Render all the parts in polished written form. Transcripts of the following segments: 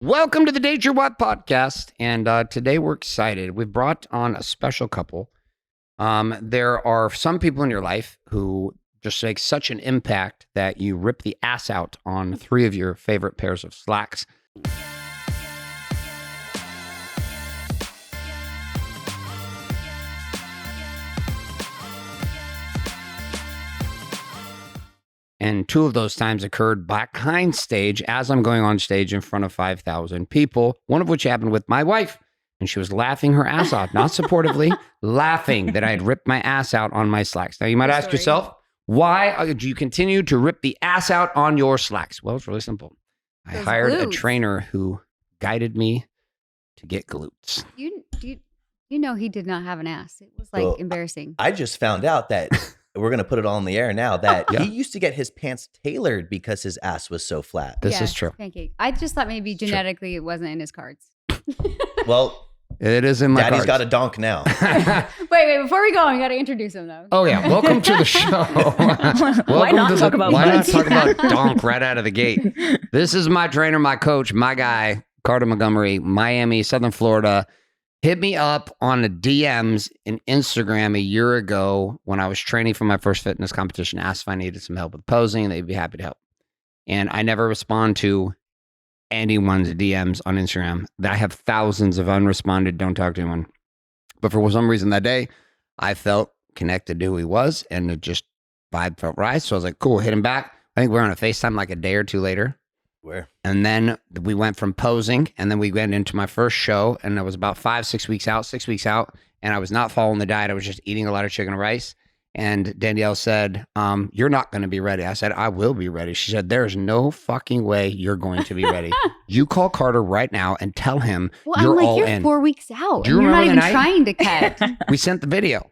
Welcome to the Date Your What podcast. And today we're excited. We've brought on a special couple. There are some people in your life who just make such an impact that you rip the ass out on three of your favorite pairs of slacks. And two of those times occurred behind stage as I'm going on stage in front of 5,000 people, one of which happened with my wife. And she was laughing her ass off, not supportively, laughing that I had ripped my ass out on my slacks. Now, you might ask yourself, why do you continue to rip the ass out on your slacks? Well, it's really simple. I hired a trainer who guided me to get glutes. You know he did not have an ass. It was like embarrassing. I just found out that we're going to put it all in the air now that he used to get his pants tailored because his ass was so flat. This is true. Pancake. I just thought maybe genetically it wasn't in his cards. Well, it is in my Daddy's cards. got a donk now. Wait, before we go, we got to introduce him though. Oh yeah, welcome to the show. Why not talk about donk right out of the gate? This is my trainer, my coach, my guy, Carter Montgomery, Miami, Southern Florida. Hit me up on the DMs in Instagram a year ago when I was training for my first fitness competition. Asked if I needed some help with posing. They'd be happy to help. And I never respond to anyone's DMs on Instagram. I have thousands of unresponded, don't talk to anyone. But for some reason that day, I felt connected to who he was and it just vibe felt right. So I was like, cool, hit him back. I think we're on a FaceTime like a day or two later. Where? And then we went from posing and then we went into my first show and it was about 6 weeks out. And I was not following the diet. I was just eating a lot of chicken and rice. And Danielle said, you're not going to be ready. I said, I will be ready. She said, there's no fucking way you're going to be ready. You call Carter right now and tell him you're all in. 4 weeks out. Do you and you're not remember even trying to cut. We sent the video.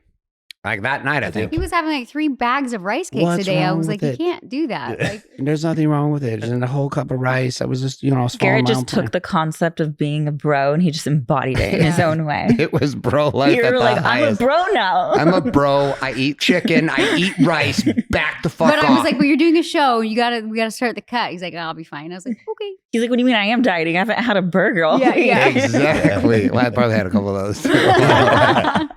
Like that night, I think. He was having like 3 bags of rice cakes What's a day. I wrong was with like, it? you can't do that. Like, There's nothing wrong with it. Just in a whole cup of rice. I was just, I was Garrett just took the concept of being a bro and he just embodied it in his own way. It was bro life You at were the like, highest. I'm a bro now. I'm a bro. I eat chicken. I eat rice. Back the fuck but off. I was like, well, you're doing a show. We gotta start the cut. He's like, I'll be fine. I was like, okay. He's like, what do you mean I am dieting? I haven't had a burger all week. Exactly. Well, I probably had a couple of those.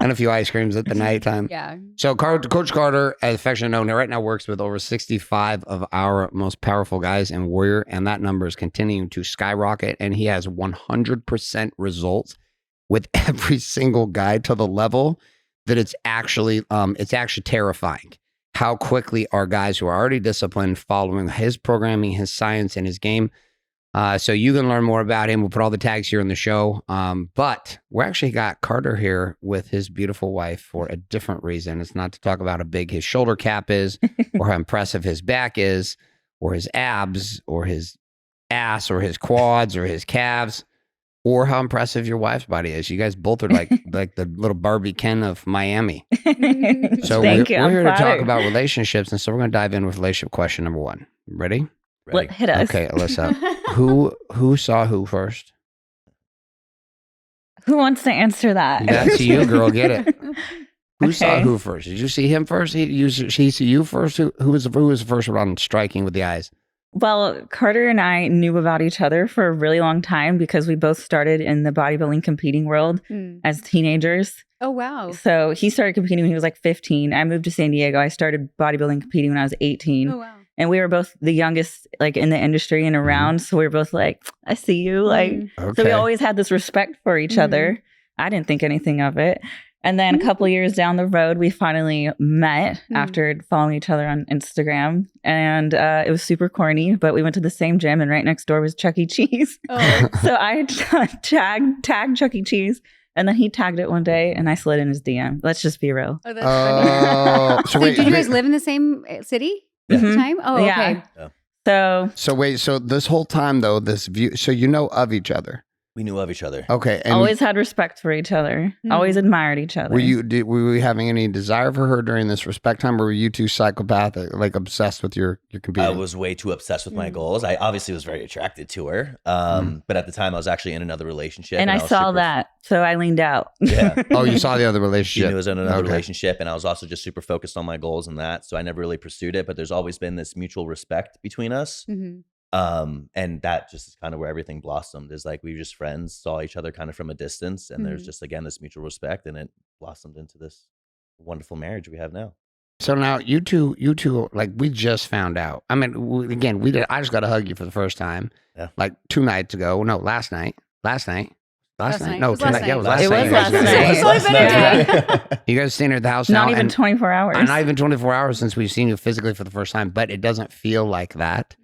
And a few ice creams at the nighttime. Yeah. So Coach Carter, as affectionately known, right now works with over 65 of our most powerful guys in Warrior, and that number is continuing to skyrocket, and he has 100% results with every single guy to the level that it's actually terrifying how quickly our guys who are already disciplined following his programming, his science, and his game. So you can learn more about him. We'll put all the tags here in the show. But we actually got Carter here with his beautiful wife for a different reason. It's not to talk about how big his shoulder cap is or how impressive his back is or his abs or his ass or his quads or his calves or how impressive your wife's body is. You guys both are like the little Barbie Ken of Miami. So we're here to talk about relationships. And so we're going to dive in with relationship question number 1. Ready? What hit us? Okay, Alyssa. Who saw who first? Who wants to answer that? That's you, girl. Get it. Who saw who first? Did you see him first? She see you first? Who was the first one striking with the eyes? Well, Carter and I knew about each other for a really long time because we both started in the bodybuilding competing world as teenagers. Oh, wow. So he started competing when he was like 15. I moved to San Diego. I started bodybuilding competing when I was 18. Oh, wow. And we were both the youngest, like in the industry and around. So we were both like, I see you. Like, so we always had this respect for each other. I didn't think anything of it. And then a couple of years down the road, we finally met after following each other on Instagram. And it was super corny, but we went to the same gym and right next door was Chuck E. Cheese. Oh. So I tagged Chuck E. Cheese. And then he tagged it one day and I slid in his DM. Let's just be real. Oh, that's funny. So wait, did you guys live in the same city at the time? Oh, okay. Yeah. So this whole time though, this view, so you know of each other. We knew of each other. Okay. And always had respect for each other. Always admired each other. were you having any desire for her during this respect time, or were you two psychopathic, like obsessed with your competing? I was way too obsessed with my goals. I obviously was very attracted to her. But at the time I was actually in another relationship. And I saw that. So I leaned out. Yeah. Oh, you saw the other She relationship. knew I was in another relationship, and I was also just super focused on my goals and that. So I never really pursued it, but there's always been this mutual respect between us. And that just is kind of where everything blossomed, is like we were just friends, saw each other kind of from a distance, and there's just, again, this mutual respect, and it blossomed into this wonderful marriage we have now. So now you two, like we just found out. I mean, I just got to hug you for the first time, like 2 nights ago. No, last night. No, tonight. Yeah, it was last night. It was last night. It's only been a day. You guys staying at the house now? Not even 24 hours. Not even 24 hours since we've seen you physically for the first time, but it doesn't feel like that.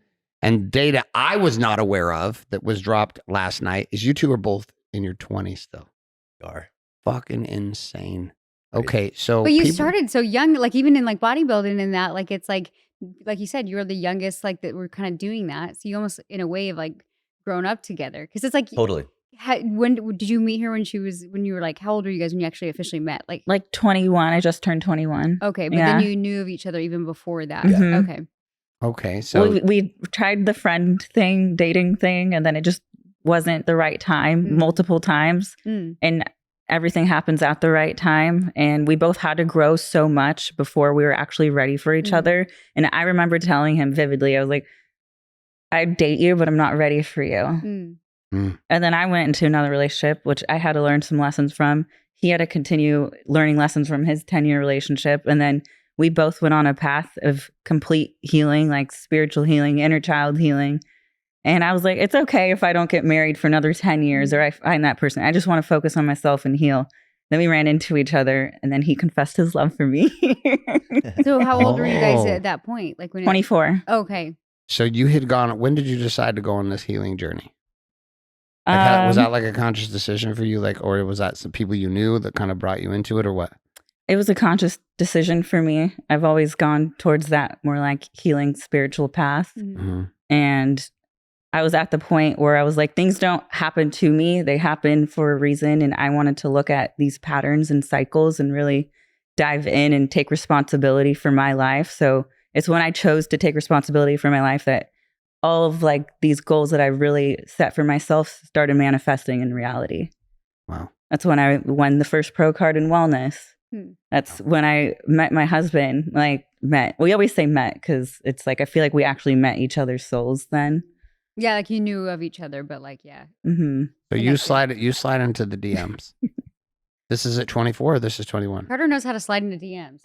And data I was not aware of that was dropped last night is you two are both in your 20s still. You are. Fucking insane. Okay, so but you started so young, like even in like bodybuilding and that, like it's like you said, you're the youngest, like that we're kind of doing that. So you almost in a way have like grown up together, because it's like Totally. When did you meet her? When you were like, how old were you guys when you actually officially met? Like 21. I just turned 21. Okay, but then you knew of each other even before that. Yeah. Okay, so we tried the friend thing, dating thing, and then it just wasn't the right time multiple times. And everything happens at the right time. And we both had to grow so much before we were actually ready for each other. And I remember telling him vividly, I was like, I'd date you, but I'm not ready for you. And then I went into another relationship, which I had to learn some lessons from. He had to continue learning lessons from his 10-year relationship. And then we both went on a path of complete healing, like spiritual healing, inner child healing. And I was like, it's okay if I don't get married for another 10 years or I find that person. I just want to focus on myself and heal. Then we ran into each other, and then he confessed his love for me. So how old were you guys at that point? Like when 24. Okay. So you had gone, when did you decide to go on this healing journey? Like, was that like a conscious decision for you? Like, or was that some people you knew that kind of brought you into it, or what? It was a conscious decision for me. I've always gone towards that more like healing spiritual path. And I was at the point where I was like, things don't happen to me. They happen for a reason. And I wanted to look at these patterns and cycles and really dive in and take responsibility for my life. So it's when I chose to take responsibility for my life that all of like these goals that I really set for myself started manifesting in reality. Wow. That's when I won the first pro card in wellness. That's when I met my husband. We always say met because it's like I feel like we actually met each other's souls then. Yeah, like you knew of each other, but like So you slide into the DMs. This is at 24 or this is 21? Carter knows how to slide into DMs.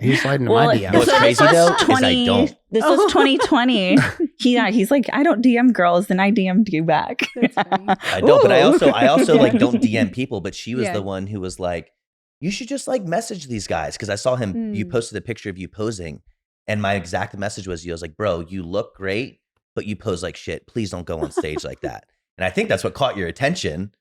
He's sliding into my DMs. What's crazy though is I don't. This was 2020. He's like, I don't DM girls, and I DM'd you back. I don't, but I also like don't DM people. But she was the one who was like, you should just like message these guys, because I saw him. You posted a picture of you posing, and my exact message was you. I was like, bro, you look great, but you pose like shit. Please don't go on stage like that. And I think that's what caught your attention.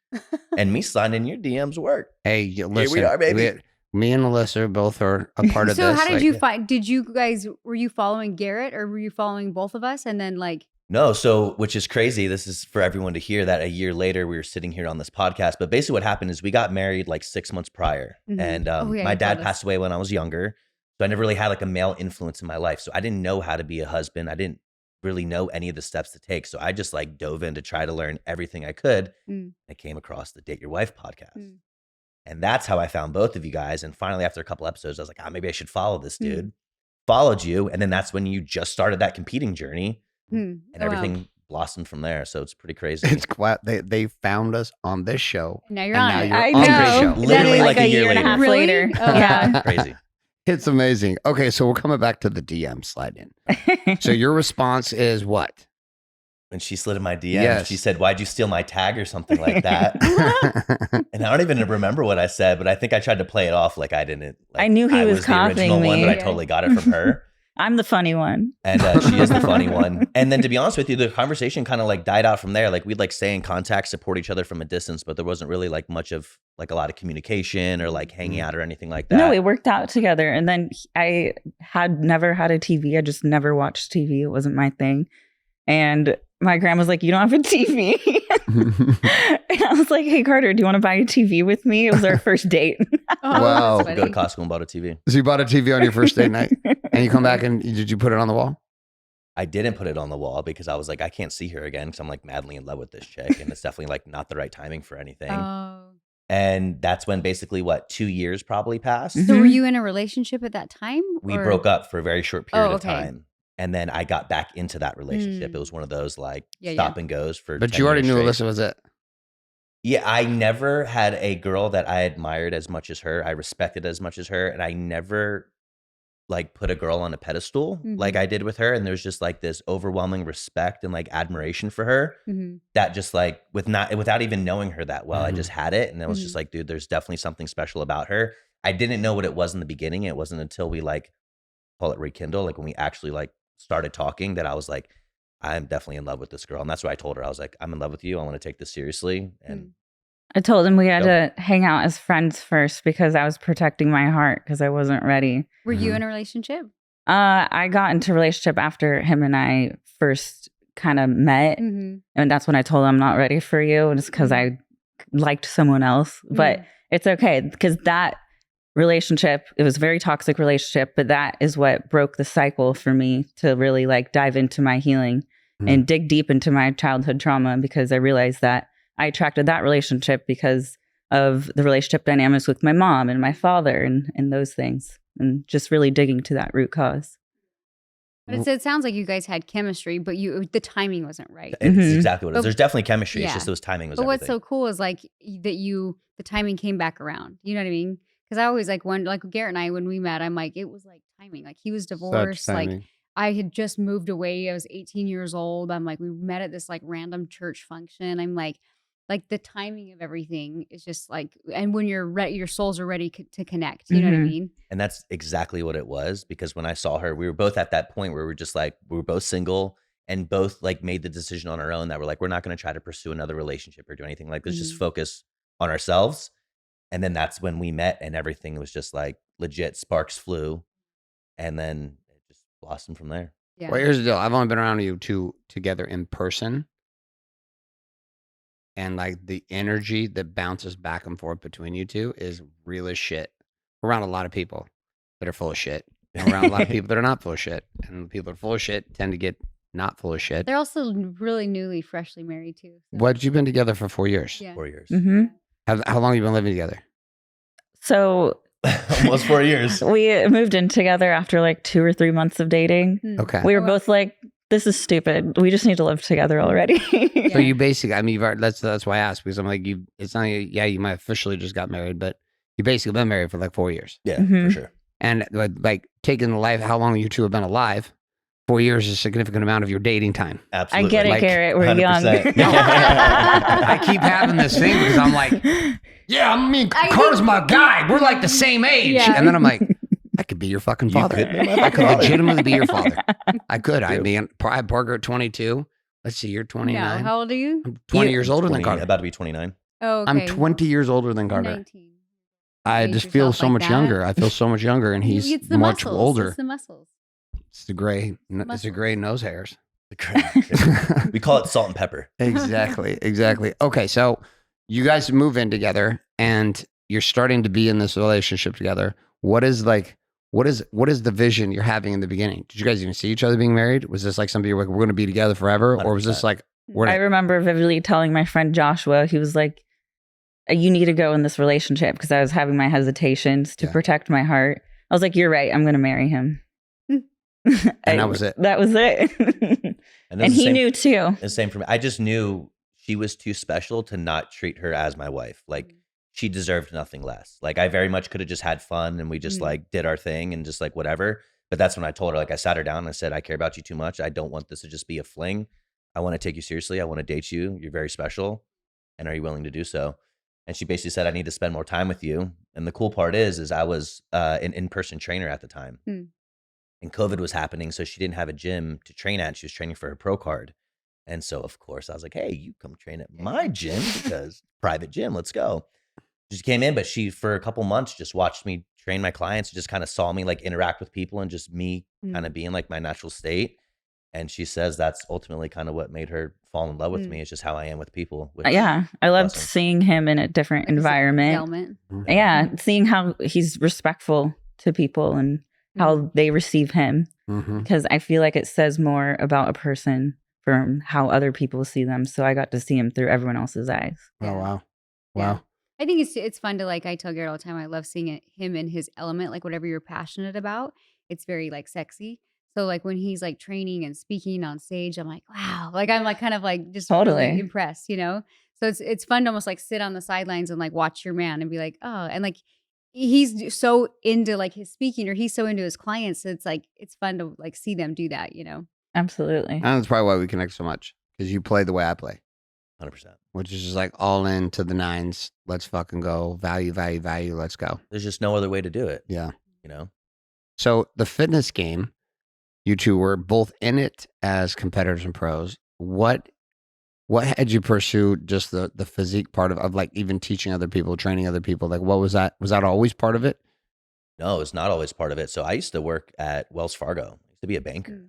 And me sliding in your DMs worked. Hey, listen, here we are, baby. Me and Alyssa both are a part of this. So how did you find? Did you guys, were you following Garrett or were you following both of us? And then like. No, so which is crazy. This is for everyone to hear that a year later we were sitting here on this podcast. But basically what happened is we got married like 6 months prior. And my dad passed away when I was younger. So I never really had like a male influence in my life. So I didn't know how to be a husband. I didn't really know any of the steps to take. So I just like dove in to try to learn everything I could. I came across the Date Your Wife podcast. And that's how I found both of you guys. And finally, after a couple episodes, I was like, maybe I should follow this dude. Followed you. And then that's when you just started that competing journey. And everything blossomed from there. So it's pretty crazy. It's quite, they found us on this show. Now you're on it. I know. Literally like a year and a half Really? later. Oh. Yeah. Crazy. It's amazing. Okay, so we're coming back to the DM slide in. So your response is what? When she slid in my DM, she said, why'd you steal my tag or something like that? And I don't even remember what I said, but I think I tried to play it off like I didn't. Like, I knew he was the original copying me. one, but I totally got it from her. I'm the funny one. And she is the funny one. And then to be honest with you, the conversation kind of like died out from there. Like we'd like stay in contact, support each other from a distance, but there wasn't really like much of like a lot of communication or like hanging out or anything like that. No, we worked out together. And then I had never had a TV. I just never watched TV. It wasn't my thing. And my grandma's like, you don't have a TV. And I was like, hey, Carter, do you want to buy a TV with me? It was our first date. Wow. We go to Costco and bought a TV. So you bought a TV on your first date night and you come back and did you put it on the wall? I didn't put it on the wall because I was like, I can't see her again because I'm like madly in love with this chick. And it's definitely like not the right timing for anything. And that's when basically 2 years probably passed. So were you in a relationship at that time? We broke up for a very short period of time. And then I got back into that relationship. It was one of those like stop and goes for. But you already knew Alyssa was it. Yeah, I never had a girl that I admired as much as her. I respected as much as her, and I never like put a girl on a pedestal like I did with her. And there's just like this overwhelming respect and like admiration for her that just like without even knowing her that well, I just had it, and it was just like, dude, there's definitely something special about her. I didn't know what it was in the beginning. It wasn't until we like call it rekindle, like when we actually like started talking, that I was like, I'm definitely in love with this girl. And that's what I told her. I was like, I'm in love with you. I want to take this seriously. And I told him we had to hang out as friends first because I was protecting my heart because I wasn't ready. Were you in a relationship? I got into a relationship after him and I first kind of met. And that's when I told him I'm not ready for you. And it's because I liked someone else. But it's okay because that relationship, it was a very toxic relationship, but that is what broke the cycle for me to really like dive into my healing and dig deep into my childhood trauma, because I realized that I attracted that relationship because of the relationship dynamics with my mom and my father and those things, and just really digging to that root cause. But it sounds like you guys had chemistry, but the timing wasn't right. It's exactly what it is. There's definitely chemistry. It's just those timing was everything. What's so cool is like that the timing came back around. You know what I mean? Because I always like Garrett and I, when we met, I'm like, it was like timing. Like he was divorced. Like I had just moved away. I was 18 years old. I'm like, we met at this like random church function. I'm like the timing of everything is just like, and when you're ready, your souls are ready to connect. You know what I mean? And that's exactly what it was, because when I saw her, we were both at that point where we were both single and both like made the decision on our own that we're like, we're not going to try to pursue another relationship or do anything. Like, let's just focus on ourselves. And then that's when we met, and everything was just like legit, sparks flew. And then it just blossomed from there. Yeah. Well, here's the deal. I've only been around you two together in person. And like the energy that bounces back and forth between you two is real as shit. We're around a lot of people that are full of shit. And we're around a lot of people that are not full of shit. And the people that are full of shit tend to get not full of shit. They're also really freshly married too. So. What, you've been together for 4 years? Yeah. 4 years. How long have you been living together? So almost 4 years. We moved in together after like 2 or 3 months of dating. Okay. We were both like, this is stupid. We just need to live together already. So you basically, I mean, that's why I asked, because I'm like, it's not, you might officially just got married, but you basically been married for like 4 years. Yeah, for sure. And like taking the life, how long you two have been alive, 4 years is a significant amount of your dating time. Absolutely. I get it, like, Garrett. We're 100%. Young. I keep having this thing because I'm like, yeah, I mean, Carter's my guy. We're like the same age. Yeah. And then I'm like, I could be your fucking father. I could legitimately be your father. I could. I mean, I had Parker at 22. Let's see, you're 29. No, how old are you? I'm 20 years older than Carter. About to be 29. Oh, okay. I'm 20 years older than Carter. 19. I just feel so much younger. I feel so much younger, and he's much older. It's the muscles. It's the gray. It's the gray nose hairs. We call it salt and pepper. Exactly. Okay, so you guys move in together, and you're starting to be in this relationship together. What is the vision you're having in the beginning? Did you guys even see each other being married? Was this like something you're like, we're going to be together forever? 100%. Or was this like, I remember vividly telling my friend Joshua, he was like, you need to go in this relationship, because I was having my hesitations to protect my heart. I was like, you're right. I'm going to marry him. And that was it. That was it. And he knew too. The same for me. I just knew she was too special to not treat her as my wife. Like, she deserved nothing less. Like, I very much could have just had fun and we just like did our thing and just like whatever. But that's when I told her, like, I sat her down and I said, I care about you too much. I don't want this to just be a fling. I want to take you seriously. I want to date you. You're very special. And are you willing to do so? And she basically said, I need to spend more time with you. And the cool part is I was an in-person trainer at the time. And COVID was happening. So she didn't have a gym to train at. She was training for her pro card. And so, of course, I was like, hey, you come train at my gym, because private gym, let's go. She came in, but she, for a couple months, just watched me train my clients, just kind of saw me like interact with people and just me kind of being like my natural state. And she says that's ultimately kind of what made her fall in love with me. It's just how I am with people. Yeah. I loved seeing him in a different environment. Yeah. Seeing how he's respectful to people and how they receive him. Because I feel like it says more about a person from how other people see them. So I got to see him through everyone else's eyes. Oh, wow. Yeah. I think it's fun to, like, I tell Garrett all the time, I love seeing him in his element, like whatever you're passionate about, it's very like sexy. So like when he's like training and speaking on stage, I'm like, wow, like I'm like kind of like just Totally really impressed, you know? So it's fun to almost like sit on the sidelines and like watch your man and be like, oh, and like he's so into like his speaking or he's so into his clients. So it's like, it's fun to like see them do that, you know? Absolutely. And that's probably why we connect so much, because you play the way I play. 100%. Which is just like all in to the nines. Let's fucking go. Value, value, value. Let's go. There's just no other way to do it. Yeah. You know? So the fitness game, you two were both in it as competitors and pros. What had you pursued just the physique part of like even teaching other people, training other people? Like what was that? Was that always part of it? No, it's not always part of it. So I used to work at Wells Fargo. I used to be a banker,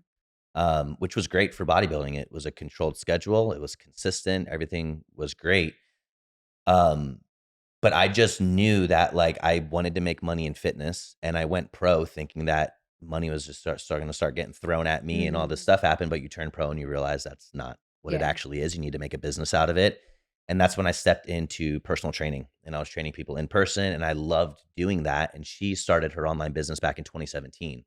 which was great for bodybuilding. It was a controlled schedule. It was consistent. Everything was great. But I just knew that like I wanted to make money in fitness, and I went pro thinking that money was just starting to start getting thrown at me and all this stuff happened. But you turn pro and you realize that's not what it actually is. You need to make a business out of it. And that's when I stepped into personal training, and I was training people in person, and I loved doing that. And she started her online business back in 2017.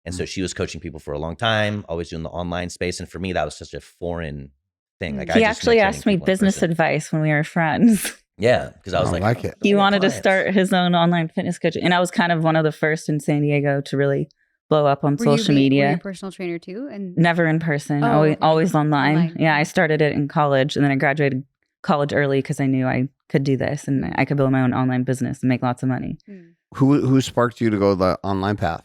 And so she was coaching people for a long time, always doing the online space. And for me, that was such a foreign thing. Like he actually asked me business advice when we were friends. Yeah, because I was like it. He wanted to start his own online fitness coaching. And I was kind of one of the first in San Diego to really blow up on social media. Were you a personal trainer too? And never in person, always online. Yeah, I started it in college, and then I graduated college early because I knew I could do this and I could build my own online business and make lots of money. Who sparked you to go the online path?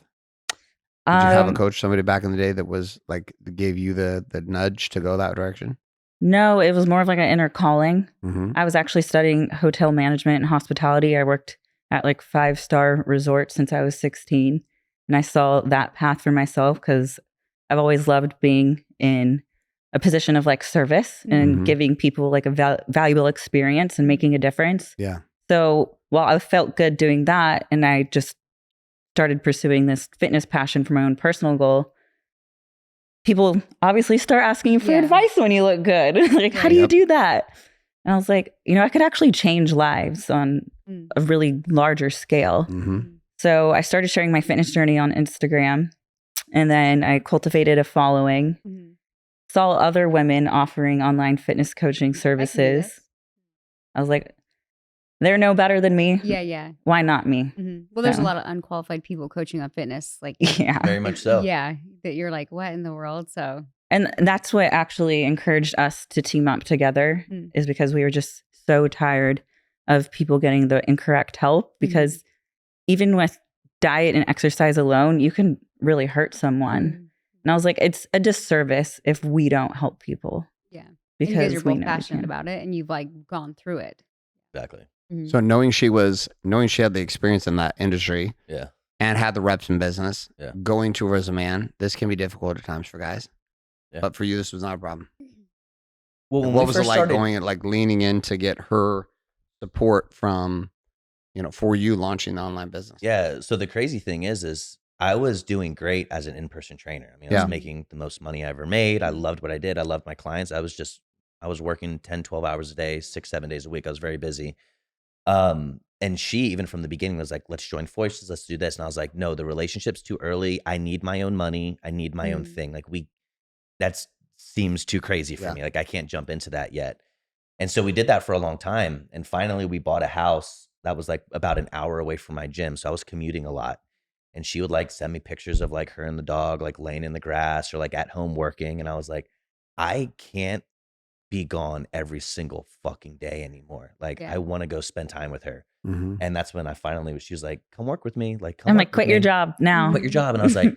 Did you have a coach, somebody back in the day that was like gave you the nudge to go that direction? No, it was more of like an inner calling. I was actually studying hotel management and hospitality. I worked at like 5-star resorts since I was 16. And I saw that path for myself because I've always loved being in a position of like service and giving people like a valuable experience and making a difference. Yeah. So while I felt good doing that, and I just started pursuing this fitness passion for my own personal goal, people obviously start asking you for advice when you look good. Like, how do you do that? And I was like, I could actually change lives on a really larger scale. So I started sharing my fitness journey on Instagram, and then I cultivated a following, saw other women offering online fitness coaching services. I was like, they're no better than me. Yeah. Why not me? Well, there's a lot of unqualified people coaching on fitness. Like, very much so. Yeah. That you're like, what in the world? So, and that's what actually encouraged us to team up together is because we were just so tired of people getting the incorrect help, because even with diet and exercise alone, you can really hurt someone. And I was like, it's a disservice if we don't help people. Yeah. Because you guys are both passionate about it, and you've like gone through it. Exactly. So knowing she had the experience in that industry, and had the reps in business, going to her as a man, this can be difficult at times for guys. But for you, this was not a problem. Well, what was it like going and like leaning in to get her support from, for you launching the online business? Yeah. So the crazy thing is I was doing great as an in-person trainer. I mean, I was making the most money I ever made. I loved what I did. I loved my clients. I was working 10, 12 hours a day, 6, 7 days a week. I was very busy. And she, even from the beginning, was like, let's join forces. Let's do this. And I was like, no, the relationship's too early. I need my own money. I need my own thing. Like that seems too crazy for me. Like I can't jump into that yet. And so we did that for a long time. And finally we bought a house that was like about an hour away from my gym. So I was commuting a lot. And she would like send me pictures of like her and the dog, like laying in the grass or like at home working. And I was like, I can't be gone every single fucking day anymore. Like I want to go spend time with her. And that's when she was like, come work with me. Like, I'm like, quit your job now. Quit your job. And I was like,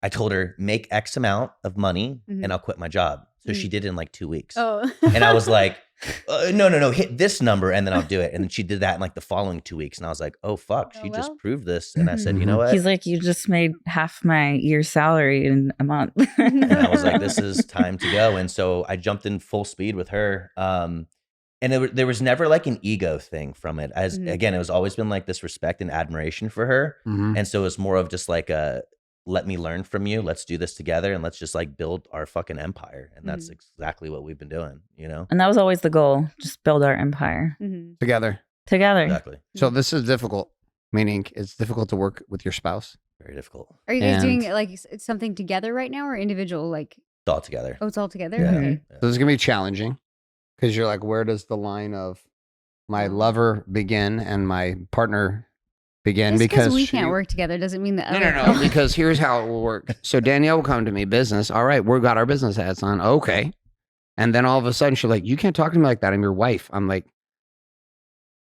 I told her, make X amount of money and I'll quit my job. So she did it in like 2 weeks. And I was like, no, hit this number and then I'll do it. And then she did that in like the following 2 weeks. And I was like, oh, fuck, she just proved this. And I said, you know what? He's like, you just made half my year's salary in a month. And I was like, this is time to go. And so I jumped in full speed with her. And there was never like an ego thing from it. Again, it was always been like this respect and admiration for her. And so it's more of just like let me learn from you. Let's do this together and let's just like build our fucking empire. And that's exactly what we've been doing, And that was always the goal, just build our empire. Together. Together. Exactly. So this is difficult, meaning it's difficult to work with your spouse. Very difficult. Are you guys doing like something together right now or individual? Like it's all together. Oh, it's all together? Yeah. Okay. So this is going to be challenging because you're like, where does the line of my lover begin and my partner begin? Just because we can't work together doesn't mean that. No. Because here's how it will work. So Danielle will come to me, business. All right, we've got our business hats on. Okay. And then all of a sudden she's like, you can't talk to me like that. I'm your wife. I'm like,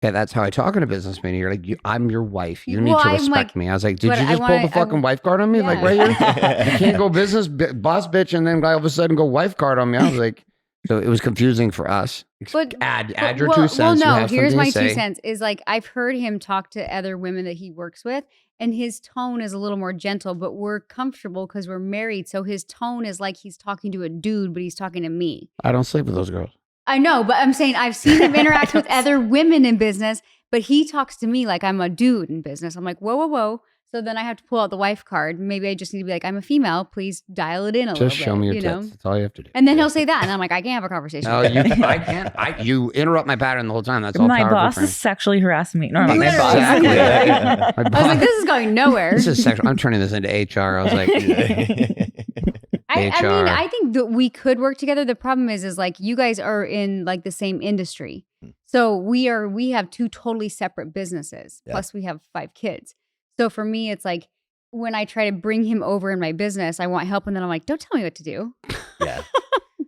okay, that's how I talk in a business meeting. You're like, I'm your wife. You need to respect me. I was like, did you just pull the fucking wife card on me? Like right here? You can't go business boss bitch and then all of a sudden go wife card on me. I was like, so it was confusing for us. But add your 2 cents. Well, no, here's my 2 cents is like, I've heard him talk to other women that he works with and his tone is a little more gentle, but we're comfortable because we're married. So his tone is like he's talking to a dude, but he's talking to me. I don't sleep with those girls. I know, but I'm saying I've seen him interact with other women in business, but he talks to me like I'm a dude in business. I'm like, whoa. So then I have to pull out the wife card. Maybe I just need to be like, I'm a female. Please dial it in a little bit. Just show me your tits. That's all you have to do. And then he'll say that. And I'm like, I can't have a conversation. No, I can't. You interrupt my pattern the whole time. That's all. My boss is sexually harassing me. No, my boss. I was like, this is going nowhere. This is sexual. I'm turning this into HR. I was like, I mean, I think that we could work together. The problem is like you guys are in like the same industry. So we have 2 totally separate businesses. Yeah. Plus we have 5 kids. So for me, it's like when I try to bring him over in my business, I want help. And then I'm like, don't tell me what to do. Yeah.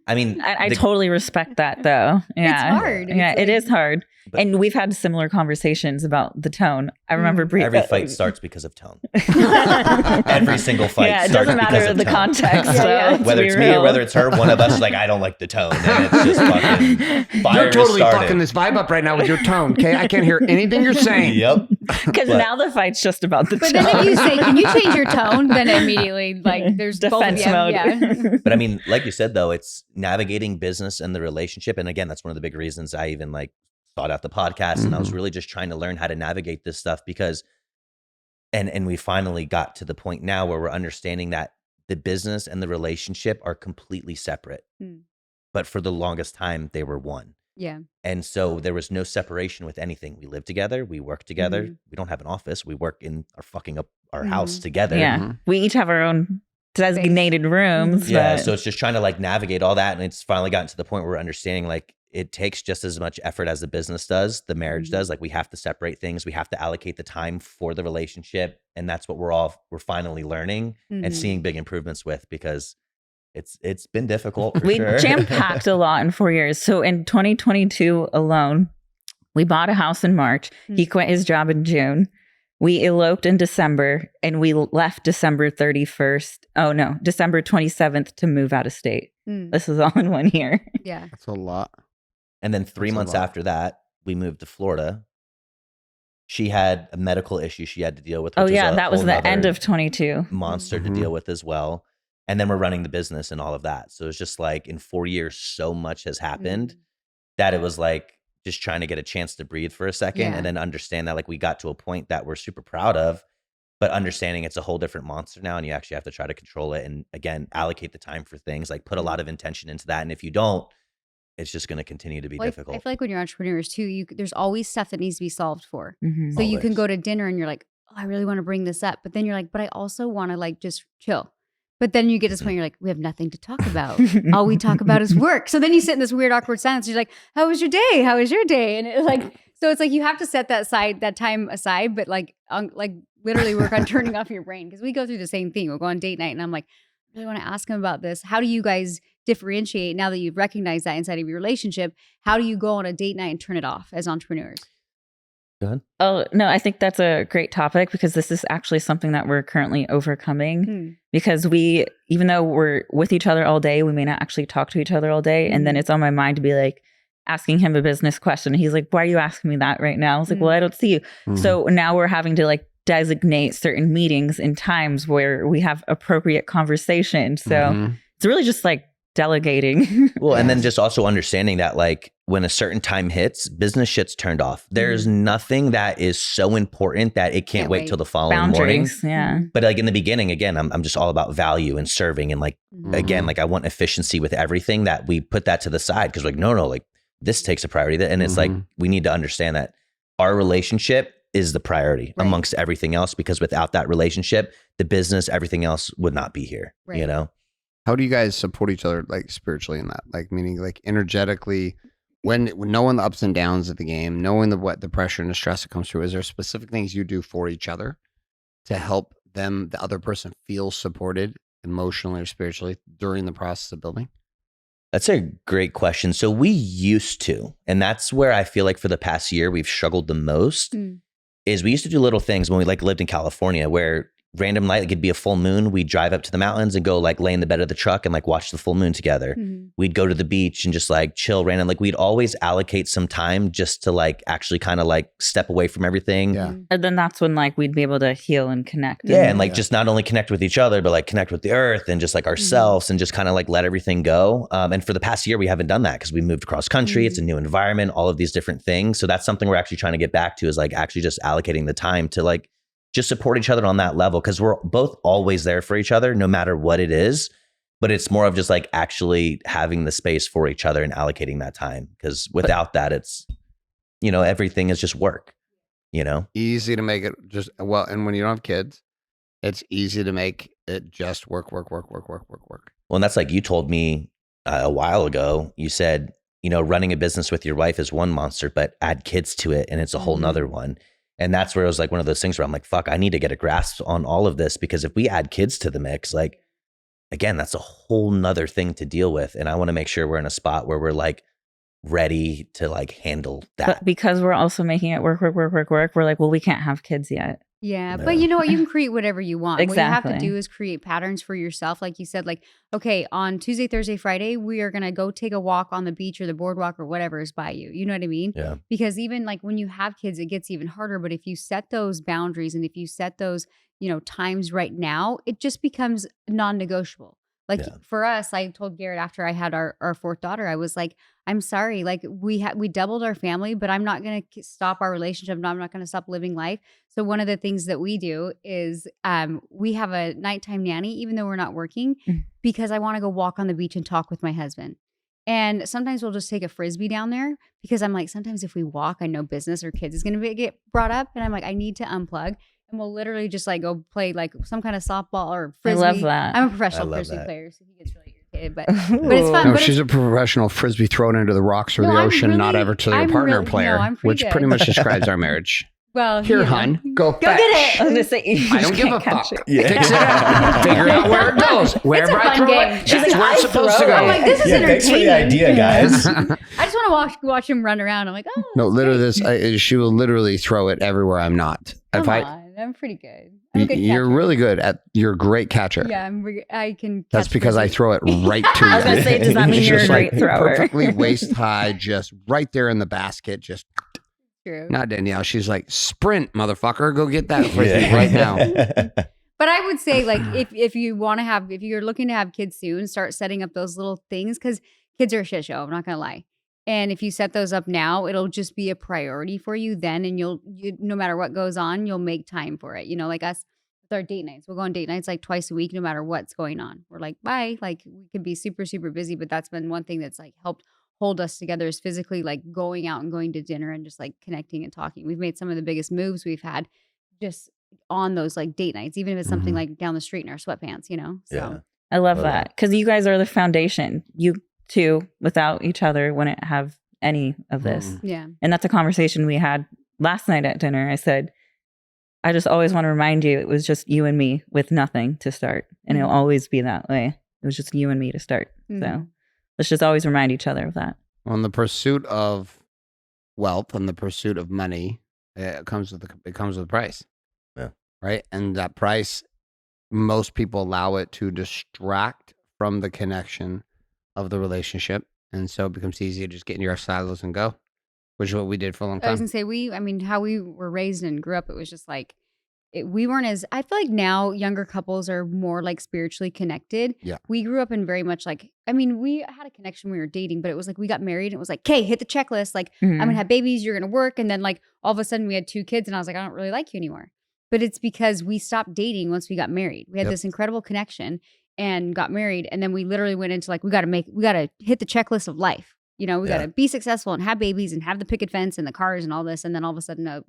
I mean, I totally respect that though. Yeah. It's hard. Yeah, it is hard. And we've had similar conversations about the tone. I remember every fight starts because of tone. Every single fight starts because of tone. It doesn't matter the context. Whether it's me or whether it's her, one of us is like, I don't like the tone. And it's just fucking fire. You're totally fucking this vibe up right now with your tone. Okay, I can't hear anything you're saying. Yep. Because now the fight's just about the tone. But then if you say, can you change your tone? Then immediately like there's defense mode. Yeah. But I mean, like you said, though, it's navigating business and the relationship. And again, that's one of the big reasons I even like sought out the podcast. And I was really just trying to learn how to navigate this stuff because, and we finally got to the point now where we're understanding that the business and the relationship are completely separate. But for the longest time, they were one. Yeah. And so there was no separation with anything. We live together. We work together. We don't have an office. We work in our house together. Yeah. We each have our own designated rooms. Yeah. So it's just trying to like navigate all that. And it's finally gotten to the point where we're understanding like it takes just as much effort as the business does, the marriage does. Like we have to separate things. We have to allocate the time for the relationship. And that's what we're finally learning and seeing big improvements with because it's been difficult for sure. We jam-packed a lot in 4 years. So in 2022 alone, we bought a house in March. He quit his job in June. We eloped in December and we left December 31st. Oh no, December 27th to move out of state. This is all in 1 year. Yeah. That's a lot. And then 3 months after that, we moved to Florida. She had a medical issue she had to deal with. Oh yeah, that was the end of 22. Monster to deal with as well. And then we're running the business and all of that. So it's just like in 4 years, so much has happened that it was like just trying to get a chance to breathe for a second and then understand that like we got to a point that we're super proud of, but understanding it's a whole different monster now and you actually have to try to control it. And again, allocate the time for things, like put a lot of intention into that. And if you don't, it's just going to continue to be difficult. I feel like when you're entrepreneurs too, there's always stuff that needs to be solved for. So Always. you can go to dinner and you're like, oh, I really want to bring this up. But then you're like, but I also want to like just chill. But then you get to this point, you're like, we have nothing to talk about. All we talk about is work. So then you sit in this weird, awkward silence. You're like, how was your day? How was your day? And it's like, so it's like you have to set that time aside, but like literally work on turning off your brain. Because we go through the same thing. We'll go on date night and I'm like, I really want to ask him about this. How do you guys differentiate now that you've recognized that inside of your relationship? How do you go on a date night and turn it off as entrepreneurs? Go ahead. Oh, no, I think that's a great topic because this is actually something that we're currently overcoming because even though we're with each other all day, we may not actually talk to each other all day. And then it's on my mind to be like asking him a business question. He's like, why are you asking me that right now? I was like, well, I don't see you. So now we're having to like designate certain meetings and times where we have appropriate conversations. So it's really just like delegating. Well, and then just also understanding that like when a certain time hits, business shit's turned off. There's nothing that is so important that it can't wait till the following morning. Yeah. But like in the beginning, again, I'm just all about value and serving. And like, again, like I want efficiency with everything that we put that to the side. Cause like, no, like this takes a priority. And it's like, we need to understand that our relationship is the priority amongst everything else, because without that relationship, the business, everything else would not be here, you know? How do you guys support each other, like spiritually in that? Like meaning like energetically, when knowing the ups and downs of the game, knowing the pressure and the stress that comes through, is there specific things you do for each other to help them, the other person, feel supported emotionally or spiritually during the process of building? That's a great question. So we used to, and that's where I feel like for the past year we've struggled the most, is we used to do little things when we like lived in California where random night, like it'd be a full moon, we'd drive up to the mountains and go like lay in the bed of the truck and like watch the full moon together. We'd go to the beach and just like chill random. Like we'd always allocate some time just to like actually kind of like step away from everything. Yeah. And then that's when like we'd be able to heal and connect. And like just not only connect with each other, but like connect with the earth and just like ourselves and just kind of like let everything go. And for the past year, we haven't done that because we moved across country. It's a new environment, all of these different things. So that's something we're actually trying to get back to, is like actually just allocating the time to like just support each other on that level, because we're both always there for each other, no matter what it is. But it's more of just like actually having the space for each other and allocating that time. Because without that, it's, you know, everything is just work, you know? Easy to make it just, well, and when you don't have kids, it's easy to make it just work. Well, and that's like you told me a while ago, you said, you know, running a business with your wife is one monster, but add kids to it and it's a whole nother one. And that's where it was like one of those things where I'm like, fuck, I need to get a grasp on all of this, because if we add kids to the mix, like, again, that's a whole nother thing to deal with. And I want to make sure we're in a spot where we're like ready to like handle that. But because we're also making it work, we're like, well, we can't have kids yet. Yeah, but you know what? You can create whatever you want. Exactly. What you have to do is create patterns for yourself. Like you said, like, okay, on Tuesday, Thursday, Friday, we are going to go take a walk on the beach or the boardwalk or whatever is by you. You know what I mean? Yeah. Because even like when you have kids, it gets even harder. But if you set those boundaries and if you set those, you know, times right now, it just becomes non-negotiable. Like for us, I told Garrett after I had our fourth daughter, I was like, I'm sorry, like we doubled our family, but I'm not going to stop our relationship. I'm not going to stop living life. So one of the things that we do is we have a nighttime nanny, even though we're not working, because I want to go walk on the beach and talk with my husband. And sometimes we'll just take a Frisbee down there, because I'm like, sometimes if we walk, I know business or kids is going to get brought up. And I'm like, I need to unplug. And we'll literally just like go play like some kind of softball or Frisbee. I love that. I'm a professional Frisbee player, so he gets really irritated, but it's fun. No, she's a professional Frisbee thrown into the rocks or the ocean, not ever to your partner player, which pretty much describes our marriage. Well, here, hon, go get it. I was gonna say, I don't give a fuck. Fix it out. Figure out where it goes. Wherever I throw it, that's where it's supposed to go. I'm like, this is entertaining. Thanks for the idea, guys. I just want to watch him run around. I'm like, oh. No, literally, she will literally throw it everywhere I'm not. Come on, I'm pretty good. I'm a good you're catcher. really good at. You're a great catcher. Yeah, I can. That's because I throw it right to you. I was gonna say, does that mean you're a great thrower? Perfectly waist high, just right there in the basket, just. True. Not Danielle. She's like, sprint, motherfucker. Go get that Frisbee right now. But I would say, like, if you want to have, if you're looking to have kids soon, start setting up those little things, because kids are a shit show. I'm not going to lie. And if you set those up now, it'll just be a priority for you then. And you no matter what goes on, you'll make time for it. You know, like us with our date nights. We'll go on date nights like twice a week, no matter what's going on. We're like, bye. Like, we could be super, super busy, but that's been one thing that's like helped hold us together, is physically like going out and going to dinner and just like connecting and talking. We've made some of the biggest moves we've had just on those like date nights, even if it's something like down the street in our sweatpants, you know? So Yeah. I love that, because you guys are the foundation. You two, without each other, wouldn't have any of this. Yeah. And that's a conversation we had last night at dinner. I said, I just always want to remind you, it was just you and me with nothing to start. And it'll always be that way. It was just you and me to start. So let's just always remind each other of that. On the pursuit of wealth and the pursuit of money, it comes with a price. Yeah. Right. And that price, most people allow it to distract from the connection of the relationship. And so it becomes easy to just get in your silos and go, which is what we did for a long time. I was gonna say, how we were raised and grew up, it was just like, we weren't as, I feel like now younger couples are more like spiritually connected. Yeah. We grew up in very much like, we had a connection when we were dating, but it was like, we got married and it was like, okay, hit the checklist. Like, I'm going to have babies, you're going to work. And then like, all of a sudden we had 2 kids and I was like, I don't really like you anymore. But it's because we stopped dating once we got married. We had this incredible connection and got married. And then we literally went into like, we got to hit the checklist of life. we got to be successful and have babies and have the picket fence and the cars and all this. And then all of a sudden,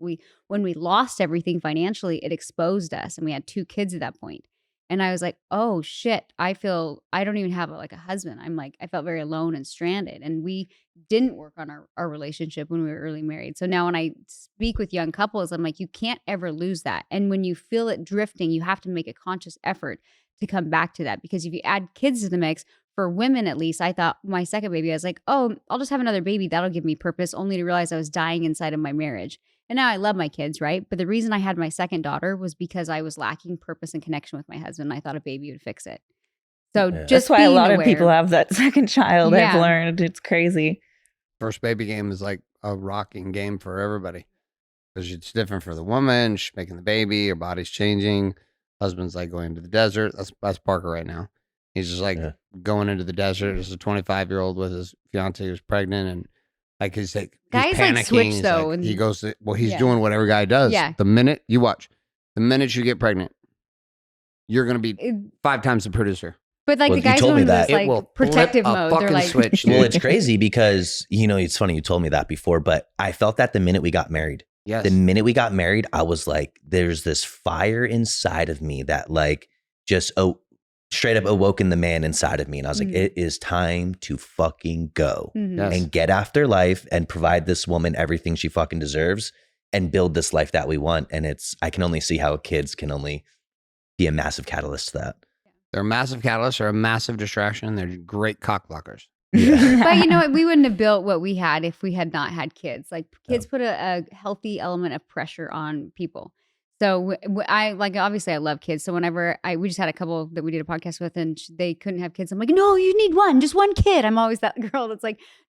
when we lost everything financially, it exposed us, and we had 2 kids at that point. And I was like, oh shit, I don't even have a husband. I felt very alone and stranded. And we didn't work on our relationship when we were early married. So now when I speak with young couples, I'm like, you can't ever lose that. And when you feel it drifting, you have to make a conscious effort to come back to that. Because if you add kids to the mix, for women at least, I thought my second baby, I was like, oh, I'll just have another baby. That'll give me purpose, only to realize I was dying inside of my marriage. And now I love my kids, right? But the reason I had my second daughter was because I was lacking purpose and connection with my husband. And I thought a baby would fix it. So just that's why a lot of people have that second child. I've learned it's crazy. First baby game is like a rocking game for everybody because it's different for the woman. She's making the baby, her body's changing. Husband's like going to the desert. That's Parker right now. He's just like going into the desert. There's a 25-year-old with his fiance who's pregnant, and like he's guys panicking. Like switch though. Like, he goes to, he's doing what every guy does. Yeah. The minute you get pregnant, you're gonna be 5 times the producer. But the guys go into this protective mode. They're like, switch, well, it's crazy because it's funny you told me that before, but I felt that the minute we got married. Yes. The minute we got married, I was like, there's this fire inside of me that just straight up awoken the man inside of me. And I was like, it is time to fucking go and get after life and provide this woman everything she fucking deserves and build this life that we want. And I can only see how kids can only be a massive catalyst to that. They're a massive catalyst or a massive distraction. They're great cock blockers. Yeah. But you know what? We wouldn't have built what we had if we had not had kids. Kids put a healthy element of pressure on people. So I obviously I love kids. So whenever we just had a couple that we did a podcast with and they couldn't have kids. I'm like, no, you need one, just one kid. I'm always that girl that's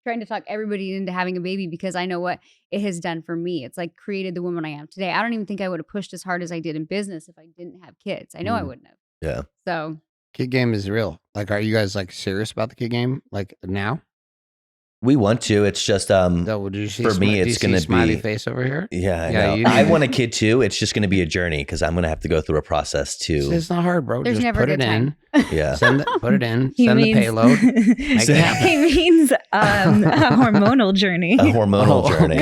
trying to talk everybody into having a baby because I know what it has done for me. It's created the woman I am today. I don't even think I would have pushed as hard as I did in business if I didn't have kids. I know I wouldn't have. Yeah. So kid game is real. Are you guys serious about the kid game? Now? We want to. It's just for me, it's going to be smiley face over here. Yeah, I want a kid too. It's just going to be a journey because I'm going to have to go through a process too. It's not hard, bro. There's just never put a it good time. in. Yeah, put it in. Send the payload. He means a hormonal journey. A hormonal journey.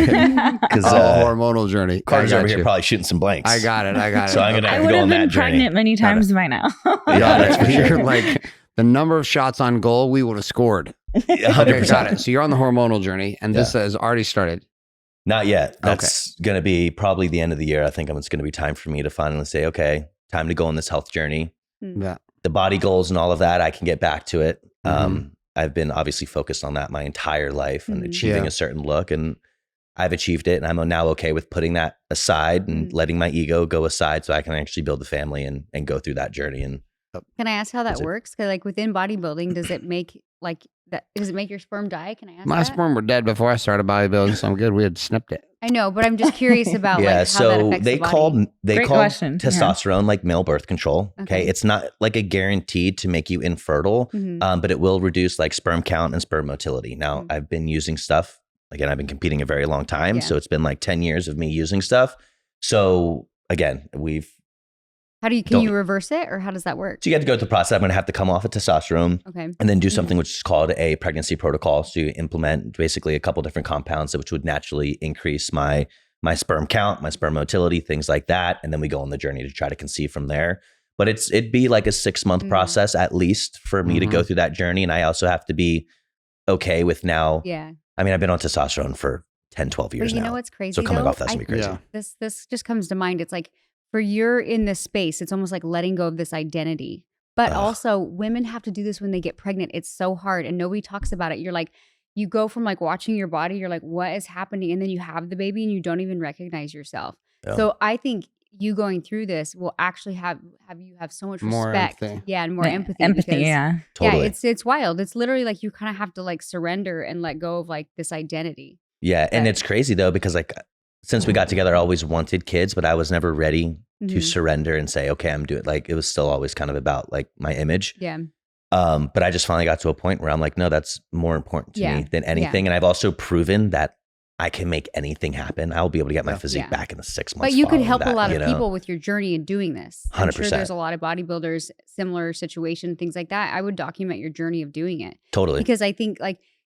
Because hormonal journey. Carter's over here probably shooting some blanks. I got it. So I'm going to have to go on that journey. I would have been pregnant many times by now. You're the number of shots on goal we would have scored. 100%. Got it. So you're on the hormonal journey, and this has already started. Not yet. That's going to be probably the end of the year. I think it's going to be time for me to finally say, okay, time to go on this health journey. Yeah. The body goals and all of that, I can get back to it. I've been obviously focused on that my entire life and achieving a certain look, and I've achieved it. And I'm now okay with putting that aside and letting my ego go aside so I can actually build a family and go through that journey. And can I ask how that works? Because within bodybuilding, does it make does it make your sperm die? Can I ask My that? sperm were dead before I started bodybuilding, so I'm good. We had snipped it. I know, but I'm just curious about how that affects they the body. They call testosterone male birth control. Okay. It's not a guaranteed to make you infertile, but it will reduce sperm count and sperm motility. Now I've been using stuff. Again, I've been competing a very long time. So it's been 10 years of me using stuff. So again, can you reverse it or how does that work? So you have to go through the process. I'm going to have to come off of testosterone and then do something which is called a pregnancy protocol. So you implement basically a couple different compounds which would naturally increase my sperm count, my sperm motility, things like that. And then we go on the journey to try to conceive from there. But it'd be a 6-month process at least for me to go through that journey. And I also have to be okay with now. Yeah. I mean, I've been on testosterone for 10, 12 years now. But you know what's crazy? So coming off that's going to be crazy. Yeah. This just comes to mind. It's for you're in this space, it's almost like letting go of this identity. But also women have to do this when they get pregnant. It's so hard and nobody talks about it. You're you go from watching your body, you're what is happening? And then you have the baby and you don't even recognize yourself. Yeah. So I think you going through this will actually have you have so much more respect. Empathy. Yeah, and more empathy. Empathy, yeah. Totally. Yeah, it's wild. It's literally you kind of have to surrender and let go of this identity. Yeah, and it's crazy though because since we got together, I always wanted kids, but I was never ready to surrender and say, okay, I'm doing it. It was still always kind of about my image. Yeah. But I just finally got to a point where I'm no, that's more important to me than anything. And I've also proven that I can make anything happen. I'll be able to get my physique back in the 6 months. But you could help a lot of people with your journey in doing this. 100%. I'm sure there's a lot of bodybuilders, similar situation, things like that. I would document your journey of doing it. Totally. Because I think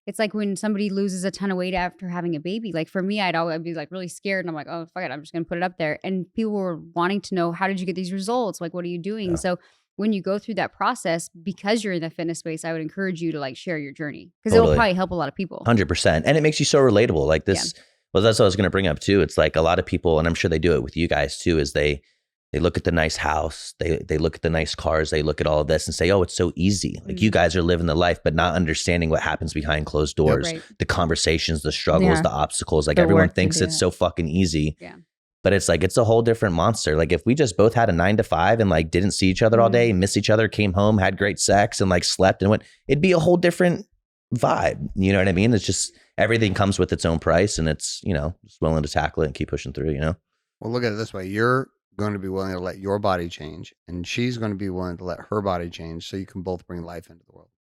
It's like when somebody loses a ton of weight after having a baby. Like for me, I'd be like really scared. And I'm like, oh, fuck it. I'm just going to put it up there. And people were wanting to know, how did you get these results? Like, what are you doing? Yeah. So when you go through that process, because you're in the fitness space, I would encourage you to like share your journey because it will probably help a lot of people. 100%. And it makes you so relatable. Like this, well, that's what I was going to bring up too. It's like a lot of people, and I'm sure they do it with you guys too, is they look at the nice house, they look at the nice cars, they look at all of this and say, oh, it's so easy. Like you guys are living the life, but not understanding what happens behind closed doors, the conversations, the struggles, the obstacles. Like everyone thinks it's so fucking easy. Yeah. But it's like, it's a whole different monster. Like if we just both had a 9 to 5 and like didn't see each other all day, miss each other, came home, had great sex and like slept and went, it'd be a whole different vibe. You know what I mean? It's just, everything comes with its own price and it's, you know, just willing to tackle it and keep pushing through, you know? Well, look at it this way. You're going to be willing to let your body change and she's going to be willing to let her body change so you can both bring life into the world.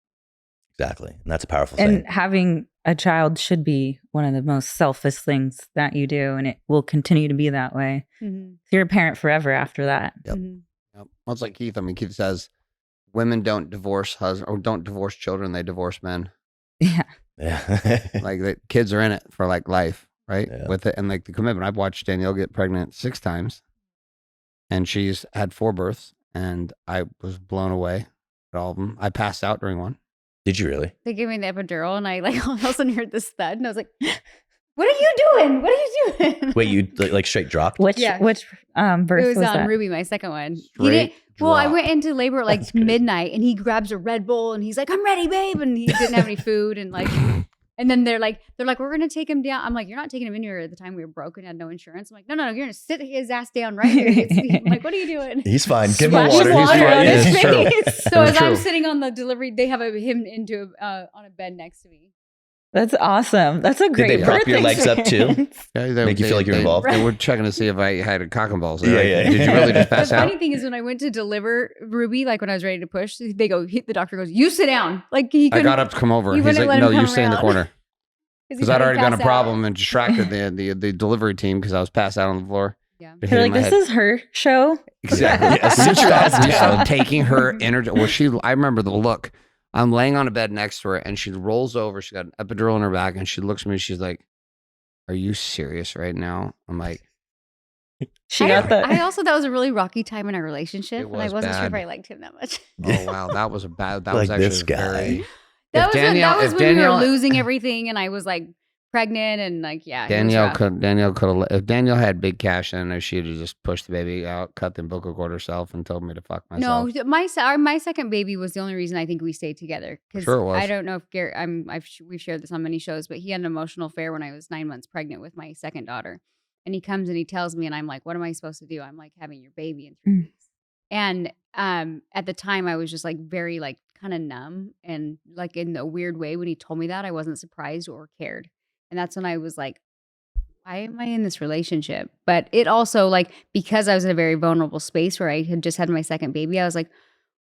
Exactly. And that's a powerful thing. And having a child should be one of the most selfless things that you do, and it will continue to be that way. Mm-hmm. So you're a parent forever after that. Yep. Mm-hmm. Yep. Well, it's like Keith. I mean, Keith says women don't divorce husbands or don't divorce children. They divorce men. Yeah. Yeah. Like the kids are in it for like life, right? Yeah. With it. And like the commitment. I've watched Danielle get pregnant 6 times and she's had 4 births and I was blown away at all of them. I passed out during one. Did you really? They gave me the epidural and I like all of a sudden heard this thud and I was like, what are you doing? What are you doing? Wait, you like straight dropped? Which birth it was that? Ruby, my second one. Well, I went into labor at like midnight and he grabs a Red Bull and he's like, I'm ready, babe. And he didn't have any food and like, and then they're like, we're going to take him down. I'm like, you're not taking him anywhere. At the time we were broke and had no insurance. I'm like, no, you're going to sit his ass down right here. I'm like, what are you doing? He's fine. Give him water. He's fine. On his face. So as I'm sitting on the delivery, they have him into on a bed next to me. That's awesome. That's a great. Did they prop your legs up too? Yeah, make you feel like you're involved. They were checking to see if I had a cock and balls. Yeah. Did you really just pass out? The funny thing is when I went to deliver Ruby, like when I was ready to push, they go, the doctor goes, you sit down. Like I got up to come over. He's like, no, you stay in the corner. Because I'd already got a problem and distracted the delivery team because I was passed out on the floor. Yeah. They're like, this is her show? Exactly. We started taking her energy. Well, I remember the look. I'm laying on a bed next to her and she rolls over. She got an epidural in her back and she looks at me. She's like, are you serious right now? I'm like, I also, that was a really rocky time in our relationship. And I wasn't sure if I liked him that much. Oh, wow. That was like was actually this guy. very... That was when we were losing everything and I was like pregnant and like, yeah. Danielle could have, if Danielle had big cash in her, she'd have just pushed the baby out, cut the umbilical cord herself and told me to fuck myself. No, my second baby was the only reason I think we stayed together. Sure it was. I don't know if Garrett, we've shared this on many shows, but he had an emotional affair when I was 9 months pregnant with my second daughter. And he comes and he tells me and I'm like, what am I supposed to do? I'm like having your baby in 3 weeks. And at the time I was just like very like kind of numb and like in a weird way when he told me that I wasn't surprised or cared. And that's when I was like, why am I in this relationship? But it also like, because I was in a very vulnerable space where I had just had my second baby, I was like,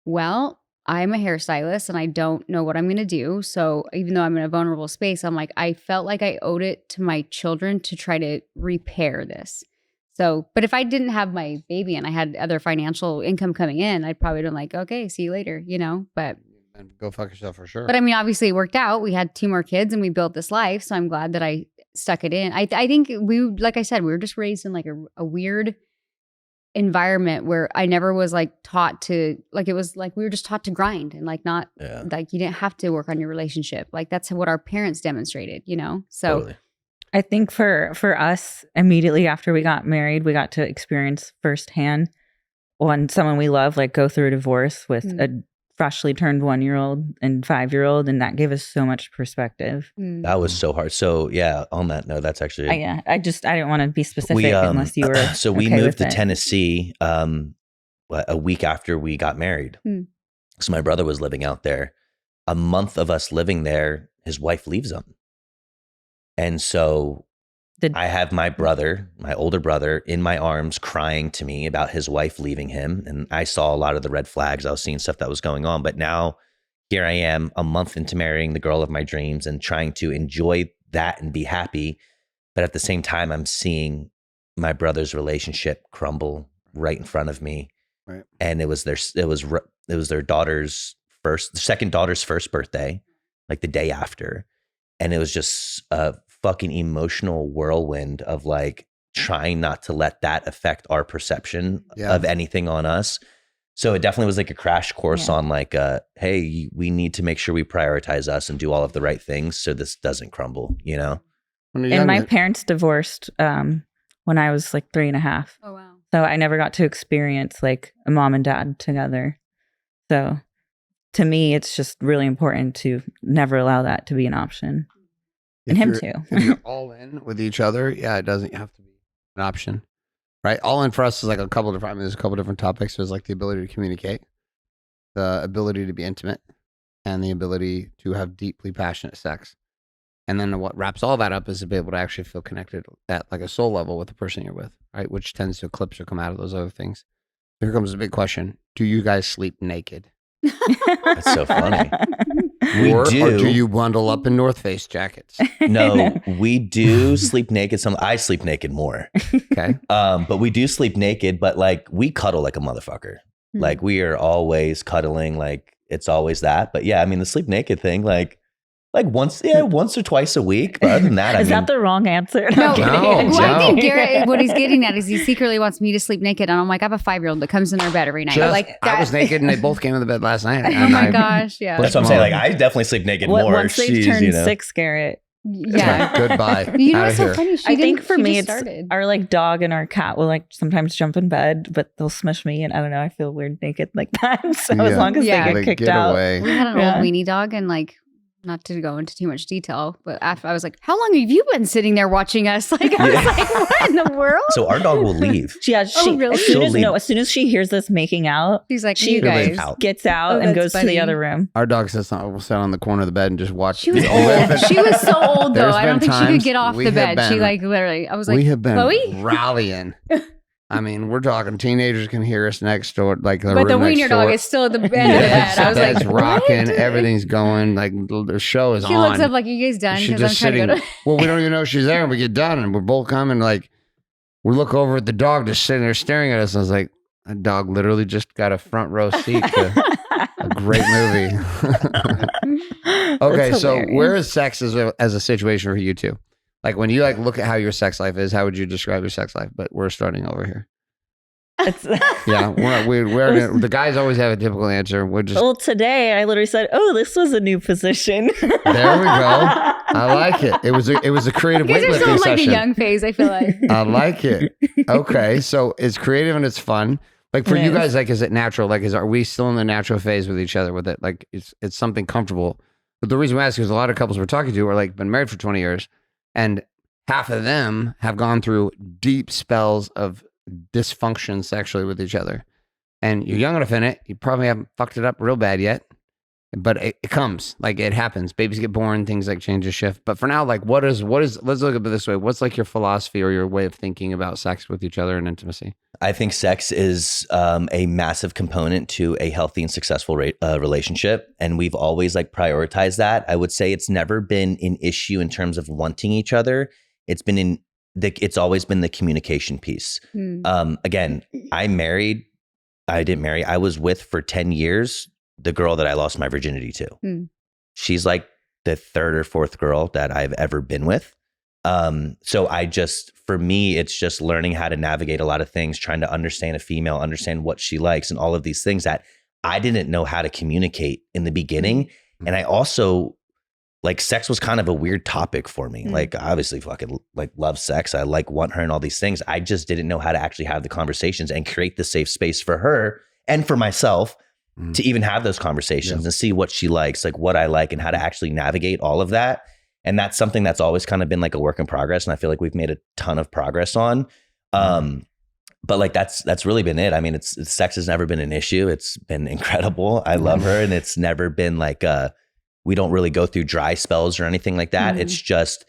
well, I'm a hairstylist and I don't know what I'm going to do. So even though I'm in a vulnerable space, I'm like, I felt like I owed it to my children to try to repair this. So, but if I didn't have my baby and I had other financial income coming in, I'd probably been like, okay, see you later, you know, but. And go fuck yourself for sure. But I mean, obviously it worked out. We had 2 more kids and we built this life. So I'm glad that I stuck it in. I think like I said, we were just raised in like a weird environment where I never was like taught to, like, it was like, we were just taught to grind and like not like you didn't have to work on your relationship. Like that's what our parents demonstrated, you know? So totally. I think for us, immediately after we got married, we got to experience firsthand when someone we love like go through a divorce with a freshly turned 1-year-old and 5-year-old, and that gave us so much perspective. That was so hard. So yeah, on that note, that's actually I didn't want to be specific unless you were. So we moved to Tennessee a week after we got married. So my brother was living out there. A month of us living there, his wife leaves him. And so I have my brother, my older brother, in my arms crying to me about his wife leaving him. And I saw a lot of the red flags. I was seeing stuff that was going on. But now here I am a month into marrying the girl of my dreams and trying to enjoy that and be happy. But at the same time, I'm seeing my brother's relationship crumble right in front of me. Right. And it was their second daughter's first birthday, like the day after. And it was just a fucking emotional whirlwind of like trying not to let that affect our perception of anything on us. So it definitely was like a crash course on like, hey, we need to make sure we prioritize us and do all of the right things so this doesn't crumble, you know? And my parents divorced when I was like 3.5. Oh, wow. So I never got to experience like a mom and dad together. So to me, it's just really important to never allow that to be an option. And him too. If you're all in with each other, it doesn't have to be an option. Right? All in for us is like a couple different, there's a couple different topics. There's like the ability to communicate, the ability to be intimate, and the ability to have deeply passionate sex. And then what wraps all that up is to be able to actually feel connected at like a soul level with the person you're with, right? Which tends to eclipse or come out of those other things. Here comes the big question. Do you guys sleep naked? That's so funny. Or do you bundle up in North Face jackets? No, we do sleep naked. I sleep naked more. Okay. But we do sleep naked, but like we cuddle like a motherfucker. Like we are always cuddling, like it's always that. But yeah, I mean the sleep naked thing, like once or twice a week. But other than that, is that the wrong answer? No. I think Garrett, what he's getting at is he secretly wants me to sleep naked. And I'm like, I have a 5-year-old that comes in our bed every night. I was naked and they both came to the bed last night. Oh my gosh, yeah. That's what I'm saying. Like I definitely sleep naked more. Once they've turned 6, Garrett. Yeah. Goodbye. You know what's so funny? I think for me, it's our like dog and our cat will like sometimes jump in bed, but they'll smush me, and I don't know. I feel weird naked like that. So as long as they get kicked out, away. We had an old weenie dog, and like. Not to go into too much detail, but after I was like, how long have you been sitting there watching us? Like, I was like, what in the world? So our dog will leave. Really? As soon as she hears us making out, she's like, she gets out and goes to the other room. Our dog will sit on the corner of the bed and just watch. She was old. She was so old though. I don't think she could get off the bed. She like literally, I was like, we have been Chloe? rallying. I mean, we're talking teenagers can hear us next door, like the but the room wiener dog is still at the end of the bed. I was like, it's rocking, everything's going, like the show is on. She looks up like, you guys done? She's just sitting. Well, we don't even know she's there, and we get done, and we're both coming. Like, we look over at the dog just sitting there staring at us. I was like, a dog literally just got a front row seat to a great movie. Okay, so where is sex as a situation for you two? Like when you like look at how your sex life is, how would you describe your sex life? But we're starting over here. We're the guys always have a typical answer. Well, today I literally said, "Oh, this was a new position." There we go. I like it. It was a creative weightlifting session. Still like session. a young phase, I feel like. I like it. Okay, so it's creative and it's fun. Like for you guys, like is it natural? Like are we still in the natural phase with each other with it? Like it's something comfortable. But the reason we ask is a lot of couples we're talking to are like been married for 20 years. And half of them have gone through deep spells of dysfunction sexually with each other. And you're young enough in it. You probably haven't fucked it up real bad yet. But it comes. Like it happens. Babies get born. Things like change and shift. But for now, like what is, let's look at it this way. What's like your philosophy or your way of thinking about sex with each other and intimacy? I think sex is a massive component to a healthy and successful relationship. And we've always like prioritized that. I would say it's never been an issue in terms of wanting each other. It's always been the communication piece. Again, I didn't marry. I was with for 10 years, the girl that I lost my virginity to. She's like the 3rd or 4th girl that I've ever been with. So for me, it's just learning how to navigate a lot of things, trying to understand a female, understand what she likes and all of these things that I didn't know how to communicate in the beginning. And I also like sex was kind of a weird topic for me. Like I obviously fucking like love sex. I like want her and all these things. I just didn't know how to actually have the conversations and create the safe space for her and for myself to even have those conversations and see what she likes, like what I like and how to actually navigate all of that. And that's something that's always kind of been like a work in progress. And I feel like we've made a ton of progress on. But like, that's really been it. I mean, sex has never been an issue. It's been incredible. I love her. And it's never been like, we don't really go through dry spells or anything like that. It's just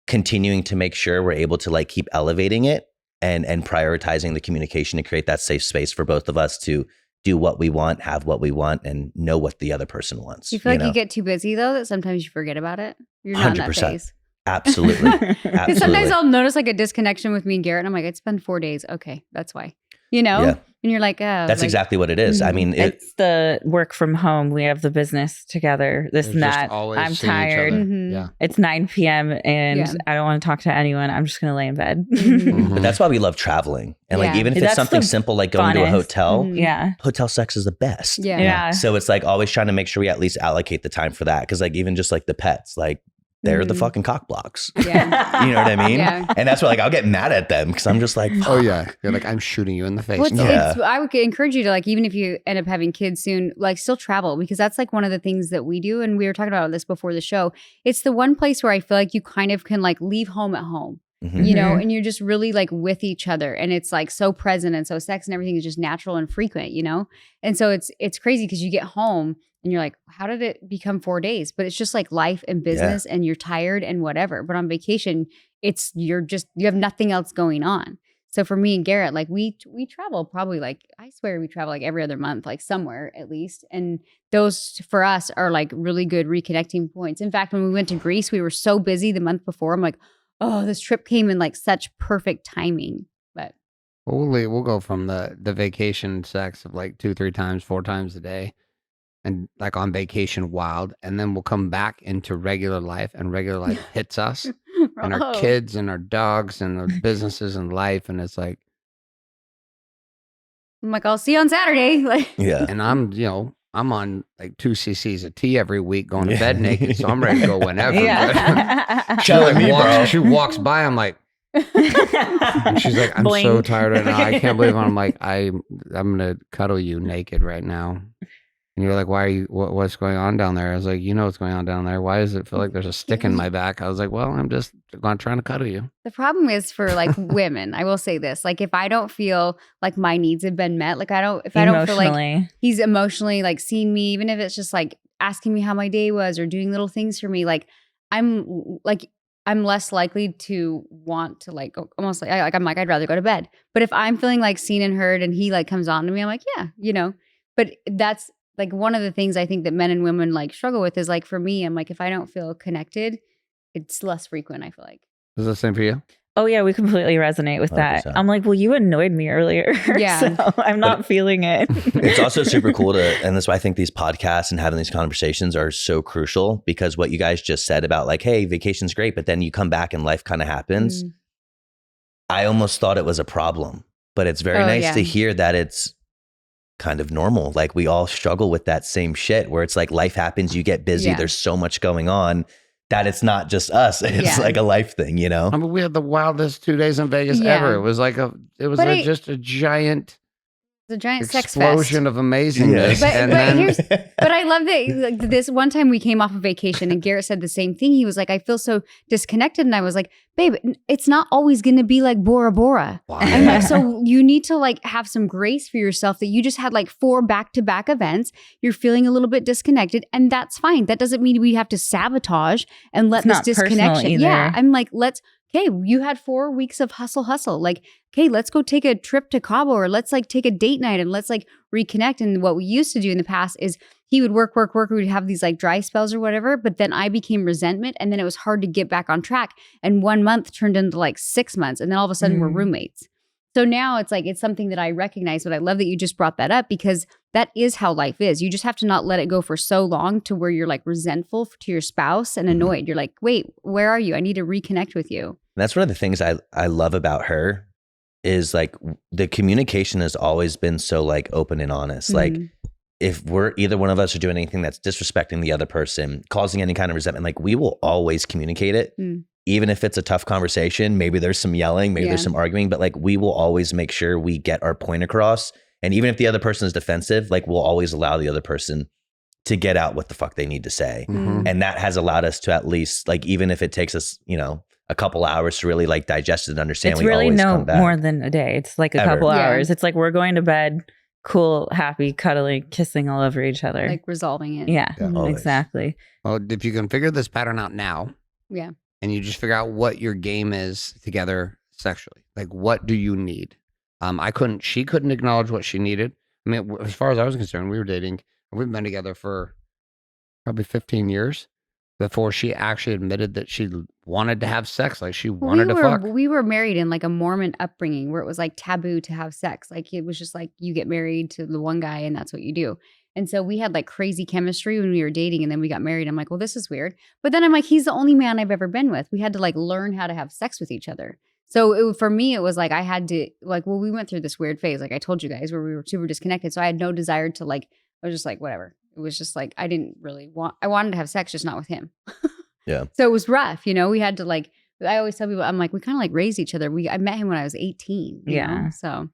continuing to make sure we're able to like keep elevating it and prioritizing the communication to create that safe space for both of us to do what we want, have what we want, and know what the other person wants. Do you feel like you get too busy though, that sometimes you forget about it? You're not 100%. In that phase. Absolutely. Because sometimes I'll notice like a disconnection with me and Garrett, and I'm like, it's been 4 days. Okay, that's why. you know? Yeah. And you're like, that's exactly what it is. I mean, it's the work from home. We have the business together, this and that. I'm tired. Yeah. It's 9 p.m. and I don't want to talk to anyone. I'm just going to lay in bed. But that's why we love traveling. And like, even if it's something simple, like going to a hotel, hotel sex is the best. Yeah. So it's like always trying to make sure we at least allocate the time for that. Cause like, even just like the pets, like, they're the fucking cock blocks. Yeah. You know what I mean? Yeah. And that's why like I'll get mad at them because I'm just like, oh yeah. You're like, I'm shooting you in the face. Well, I would encourage you to like, even if you end up having kids soon, like still travel, because that's like one of the things that we do. And we were talking about this before the show. It's the one place where I feel like you kind of can like leave home at home. You know, and you're just really like with each other, and it's like so present, and so sex and everything is just natural and frequent, you know? And so it's crazy because you get home and you're like, how did it become 4 days? But it's just like life and business and you're tired and whatever. But on vacation, you have nothing else going on. So for me and Garrett, like we travel probably like, I swear we travel like every other month, like somewhere at least. And those for us are like really good reconnecting points. In fact, when we went to Greece, we were so busy the month before. I'm like, oh, this trip came in like such perfect timing. But we'll go from the vacation sex of like 2, 3 times, 4 times a day, and like on vacation wild, and then we'll come back into regular life, and regular life hits us and our kids and our dogs and our businesses and life, and it's like, I'm like, I'll see you on Saturday. Like, and I'm on like 2 cc's of tea every week, going to bed naked, so I'm ready to go whenever. She walks by, I'm like, and she's like, I'm so tired right now. I can't believe it. I'm like, I'm gonna cuddle you naked right now. And you're like, why are you, what's going on down there? I was like, you know what's going on down there. Why does it feel like there's a stick in my back? I was like, well, I'm just trying to cuddle you. The problem is for like women, I will say this, like if I don't feel like my needs have been met, like if I don't feel like he's emotionally like seeing me, even if it's just like asking me how my day was or doing little things for me, like I'm less likely to want to like almost like I'm like, I'd rather go to bed. But if I'm feeling like seen and heard and he like comes on to me, I'm like, yeah, you know, but that's like one of the things I think that men and women like struggle with is like, for me, I'm like, if I don't feel connected, it's less frequent, I feel like. Is the same for you? Oh yeah, we completely resonate with 100%. That. I'm like, well, you annoyed me earlier. Yeah. So I'm not feeling it. It's also super cool and that's why I think these podcasts and having these conversations are so crucial, because what you guys just said about like, hey, vacation's great, but then you come back and life kind of happens. I almost thought it was a problem, but it's very nice to hear that it's kind of normal. Like we all struggle with that same shit where it's like life happens, you get busy, there's so much going on that it's not just us. It's like a life thing, you know? I mean, we had the wildest 2 days in Vegas ever. It was like just a giant sex explosion of amazingness. But I love that like, this one time we came off a vacation and Garrett said the same thing. He was like, I feel so disconnected. And I was like, babe, it's not always going to be like Bora Bora. Wow. I'm like, so you need to like have some grace for yourself that you just had like 4 back-to-back events. You're feeling a little bit disconnected, and that's fine. That doesn't mean we have to sabotage and let this disconnection. Yeah. I'm like, okay, you had 4 weeks of hustle. Like, okay, let's go take a trip to Cabo, or let's like take a date night and let's like reconnect. And what we used to do in the past is he would work. We'd have these like dry spells or whatever. But then I became resentment, and then it was hard to get back on track. And 1 month turned into like 6 months. And then all of a sudden we're roommates. So now it's like, it's something that I recognize, but I love that you just brought that up, because that is how life is. You just have to not let it go for so long to where you're like resentful to your spouse and annoyed. You're like, wait, where are you? I need to reconnect with you. And that's one of the things I love about her is like the communication has always been so like open and honest. Like if we're either one of us are doing anything that's disrespecting the other person, causing any kind of resentment, like we will always communicate it. Even if it's a tough conversation, maybe there's some yelling, maybe there's some arguing, but like we will always make sure we get our point across. And even if the other person is defensive, like we'll always allow the other person to get out what the fuck they need to say. And that has allowed us to at least like, even if it takes us, you know, a couple hours to really like digest it and understand. It's really no more than a day. It's like a couple hours. It's like we're going to bed, cool, happy, cuddling, kissing all over each other. Like resolving it. Yeah, exactly. Well, if you can figure this pattern out now. Yeah. And you just figure out what your game is together sexually. Like, what do you need? She couldn't acknowledge what she needed. I mean, as far as I was concerned, we were dating. We've been together for probably 15 years. before she actually admitted that she wanted to have sex. Like she wanted to fuck. We were married in like a Mormon upbringing where it was like taboo to have sex. Like it was just like you get married to the one guy and that's what you do. And so we had like crazy chemistry when we were dating and then we got married. I'm like, well, this is weird. But then I'm like, he's the only man I've ever been with. We had to like learn how to have sex with each other. So for me, it was like I had to like, well, we went through this weird phase. Like I told you guys where we were super disconnected. So I had no desire to like, I was just like, whatever. It was just like, I didn't really I wanted to have sex, just not with him. Yeah. So it was rough, you know, we had to like, I always tell people, I'm like, we kind of like raised each other. I met him when I was 18. You know? So.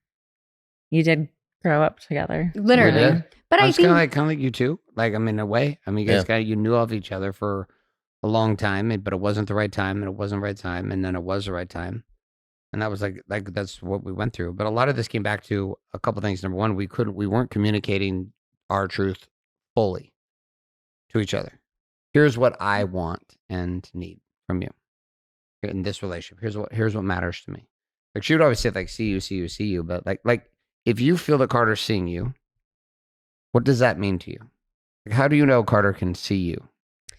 You did grow up together. Literally. But I think kind of like you too. Like, I mean, in a way, I mean, you guys you knew of each other for a long time, but it wasn't the right time and it wasn't the right time. And then it was the right time. And that was like that's what we went through. But a lot of this came back to a couple things. Number one, we weren't communicating our truth fully to each other. Here's what I want and need from you in this relationship. Here's what matters to me. Like she would always say, like, see you. But like if you feel that Carter's seeing you, what does that mean to you? Like, how do you know Carter can see you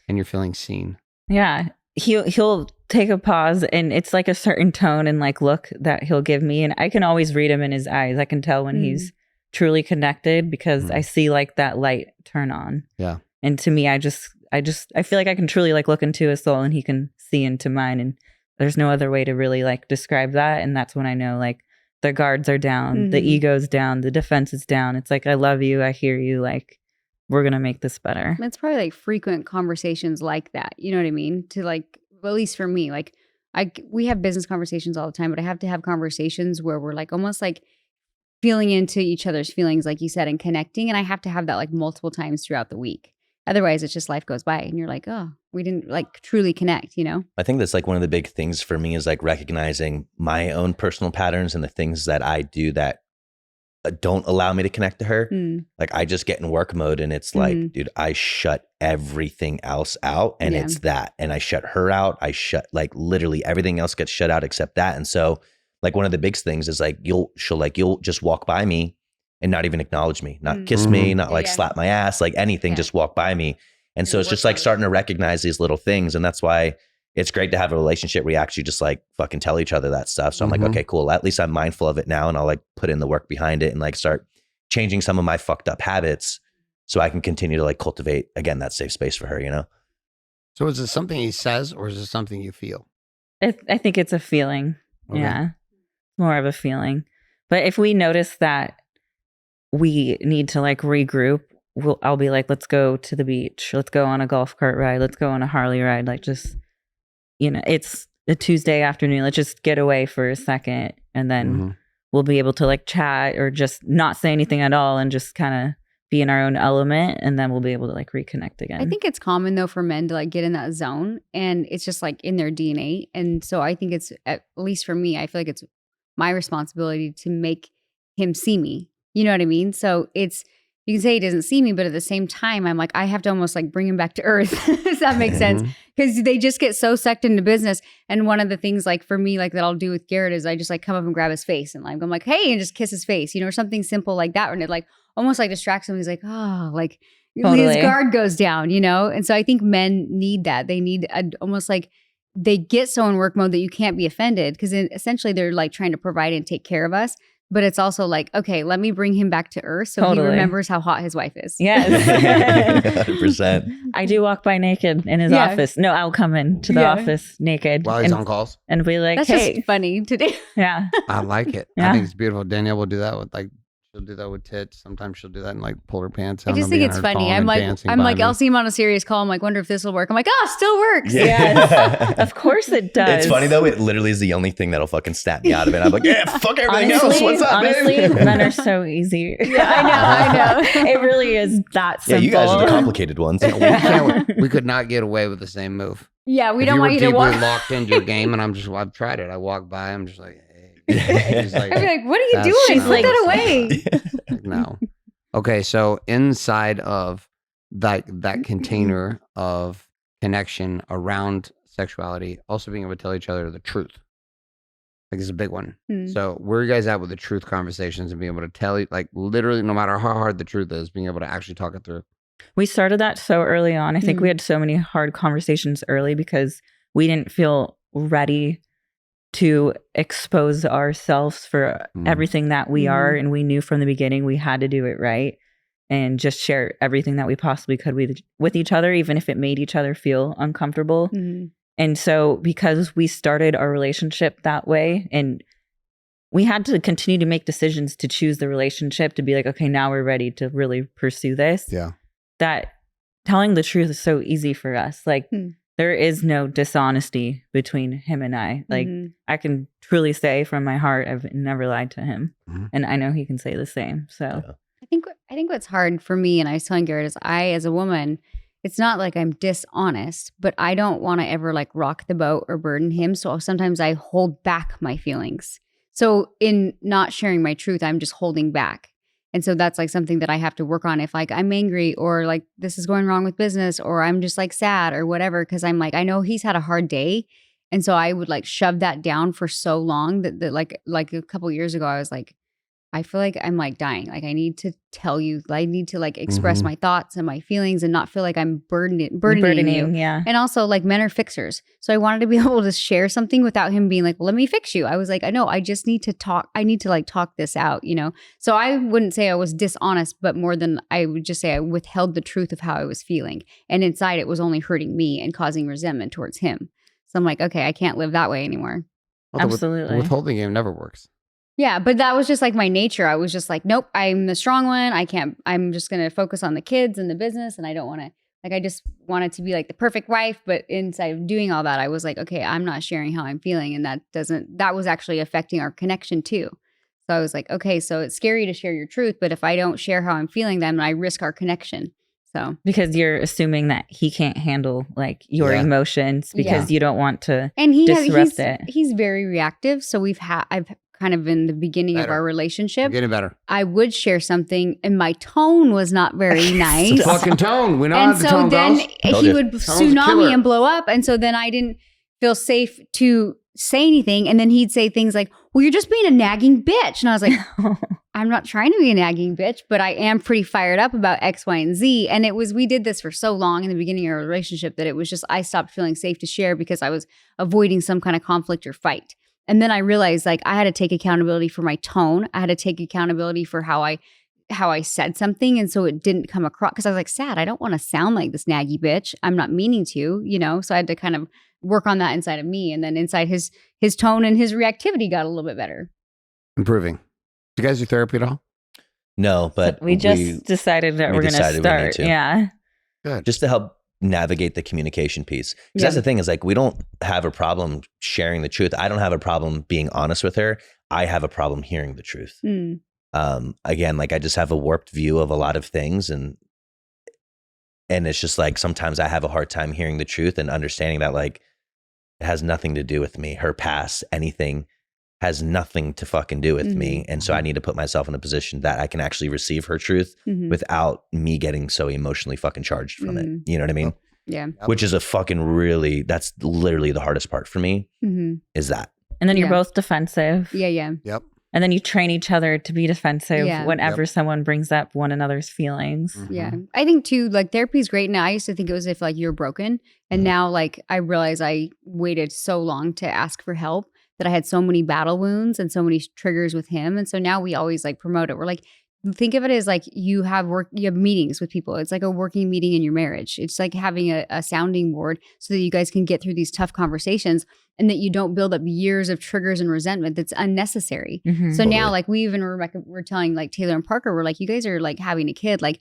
and you're feeling seen? Yeah. He'll take a pause and it's like a certain tone and like look that he'll give me. And I can always read him in his eyes. I can tell when he's truly connected because I see like that light turn on. Yeah. And to me, I feel like I can truly like look into his soul and he can see into mine. And there's no other way to really like describe that. And that's when I know like the guards are down, the ego's down, the defense is down. It's like, I love you. I hear you. Like, we're going to make this better. It's probably like frequent conversations like that. You know what I mean? To like, well, at least for me, like we have business conversations all the time, but I have to have conversations where we're like almost like feeling into each other's feelings, like you said, and connecting. And I have to have that like multiple times throughout the week. Otherwise, it's just life goes by and you're like, oh, we didn't like truly connect, you know? I think that's like one of the big things for me is like recognizing my own personal patterns and the things that I do that don't allow me to connect to her. Like I just get in work mode and it's like, dude, I shut everything else out and it's that. And I shut her out. I shut like literally everything else gets shut out except that. And so like one of the big things is like, you'll just walk by me and not even acknowledge me, not kiss me, not like slap my ass, like anything, just walk by me. And so it's just like starting to recognize these little things. And that's why it's great to have a relationship where you actually just like fucking tell each other that stuff. So I'm like, okay, cool. At least I'm mindful of it now. And I'll like put in the work behind it and like start changing some of my fucked up habits so I can continue to like cultivate, again, that safe space for her, you know? So is it something he says or is it something you feel? I think it's a feeling. Okay. Yeah. More of a feeling. But if we notice that we need to like regroup, I'll be like, let's go to the beach. Let's go on a golf cart ride. Let's go on a Harley ride. Like just, you know, it's a Tuesday afternoon. Let's just get away for a second. And then we'll be able to like chat or just not say anything at all and just kind of be in our own element. And then we'll be able to like reconnect again. I think it's common though for men to like get in that zone and it's just like in their DNA. And so I think it's, at least for me, I feel like it's my responsibility to make him see me. You know what I mean? So it's, you can say he doesn't see me, but at the same time, I'm like, I have to almost like bring him back to earth. Does that make sense? Because they just get so sucked into business. And one of the things like for me, like that I'll do with Garrett is I just like come up and grab his face and like, I'm like, hey, and just kiss his face, you know, or something simple like that. And it like almost like distracts him. He's like, oh, like his guard goes down, you know? And so I think men need that. They need almost like they get so in work mode that you can't be offended because essentially they're like trying to provide and take care of us. But it's also like, okay, let me bring him back to earth so he remembers how hot his wife is. Yes. 100%. I do walk by naked in his office. No, I'll come into the office naked. While he's on calls. And be like, that's hey. just funny to do. Yeah. I like it. I think it's beautiful. Danielle will do that with like, she'll do that with tits. Sometimes she'll do that and like pull her pants down. I just think it's funny. I'm like, I'll see him on a serious call. I'm like, wonder if this will work. I'm like, oh, it still works. Yes. Of course it does. It's funny though. It literally is the only thing that'll fucking snap me out of it. I'm like, yeah, fuck everything else. What's up, honestly, babe? Men are so easy. Yeah, I know. It really is that simple. Yeah, you guys are the complicated ones. We could not get away with the same move. Yeah, we if don't want you to walk. Locked into your game, and I've tried it. I walk by. I'm just like, hey. Like, I'd be like, what are you doing? She's Put that away. No. Okay, so inside of that container of connection around sexuality, also being able to tell each other the truth. Like, it's a big one. So where are you guys at with the truth conversations and being able to tell you, like, literally, no matter how hard the truth is, being able to actually talk it through? We started that so early on. I think we had so many hard conversations early because we didn't feel ready to expose ourselves for everything that we are. And we knew from the beginning we had to do it right and just share everything that we possibly could with each other, even if it made each other feel uncomfortable. And so because we started our relationship that way, and we had to continue to make decisions to choose the relationship, to be like, okay, now we're ready to really pursue this. Yeah. That telling the truth is so easy for us. Like there is no dishonesty between him and I. Like I can truly say from my heart, I've never lied to him. And I know he can say the same. So I think what's hard for me, and I was telling Garrett, is I, as a woman, it's not like I'm dishonest, but I don't want to ever like rock the boat or burden him. So sometimes I hold back my feelings. So in not sharing my truth, I'm just holding back. And so that's like something that I have to work on if like I'm angry or like this is going wrong with business or I'm just like sad or whatever. Cause I'm like, I know he's had a hard day. And so I would like shove that down for so long that like a couple years ago, I was like, I feel like I'm like dying. Like I need to tell you, I need to like express my thoughts and my feelings and not feel like I'm burdening you. Yeah. And also like men are fixers. So I wanted to be able to share something without him being like, well, let me fix you. I was like, I know, I just need to talk. I need to like talk this out, you know? So I wouldn't say I was dishonest, but more than I would just say I withheld the truth of how I was feeling. And inside it was only hurting me and causing resentment towards him. So I'm like, okay, I can't live that way anymore. Well, absolutely. The withholding game never works. Yeah, but that was just like my nature. I was just like, nope, I'm the strong one. I'm just going to focus on the kids and the business. And I don't want to, like, I just wanted to be like the perfect wife. But inside of doing all that, I was like, okay, I'm not sharing how I'm feeling. And that was actually affecting our connection too. So I was like, okay, so it's scary to share your truth. But if I don't share how I'm feeling, then I risk our connection. So because you're assuming that he can't handle like your emotions because you don't want to disrupt it. He's very reactive. So I've kind of in the beginning of our relationship. Getting better. I would share something and my tone was not very nice. The fucking tone. We know how the tone goes. And so then he would tsunami and blow up. And so then I didn't feel safe to say anything. And then he'd say things like, well, you're just being a nagging bitch. And I was like, I'm not trying to be a nagging bitch, but I am pretty fired up about X, Y, and Z. And we did this for so long in the beginning of our relationship that it was just, I stopped feeling safe to share because I was avoiding some kind of conflict or fight. And then I realized like I had to take accountability for my tone. I had to take accountability for how I said something. And so it didn't come across because I was like, sad, I don't want to sound like this naggy bitch. I'm not meaning to, you know? So I had to kind of work on that inside of me. And then inside his tone and his reactivity got a little bit better. Improving. Do you guys do therapy at all? No, but we just decided that we're going to start. Yeah. Good. Just to help navigate the communication piece. Because that's the thing is like, we don't have a problem sharing the truth. I don't have a problem being honest with her. I have a problem hearing the truth. Again, like I just have a warped view of a lot of things. And it's just like, sometimes I have a hard time hearing the truth and understanding that like, it has nothing to do with me. Her past, anything has nothing to fucking do with me. And so I need to put myself in a position that I can actually receive her truth without me getting so emotionally fucking charged from it. You know what I mean? Yeah. Which is a fucking that's literally the hardest part for me is that. And then you're both defensive. Yeah. Yep. And then you train each other to be defensive whenever someone brings up one another's feelings. Yeah. I think too, like therapy is great. Now I used to think it was if like you're broken. And now like I realize I waited so long to ask for help that I had so many battle wounds and so many triggers with him. And so now we always like promote it. We're like, think of it as like you have meetings with people. It's like a working meeting in your marriage. It's like having a sounding board so that you guys can get through these tough conversations and that you don't build up years of triggers and resentment that's unnecessary. So now like we even we're telling like Taylor and Parker, we're like, you guys are like having a kid. Like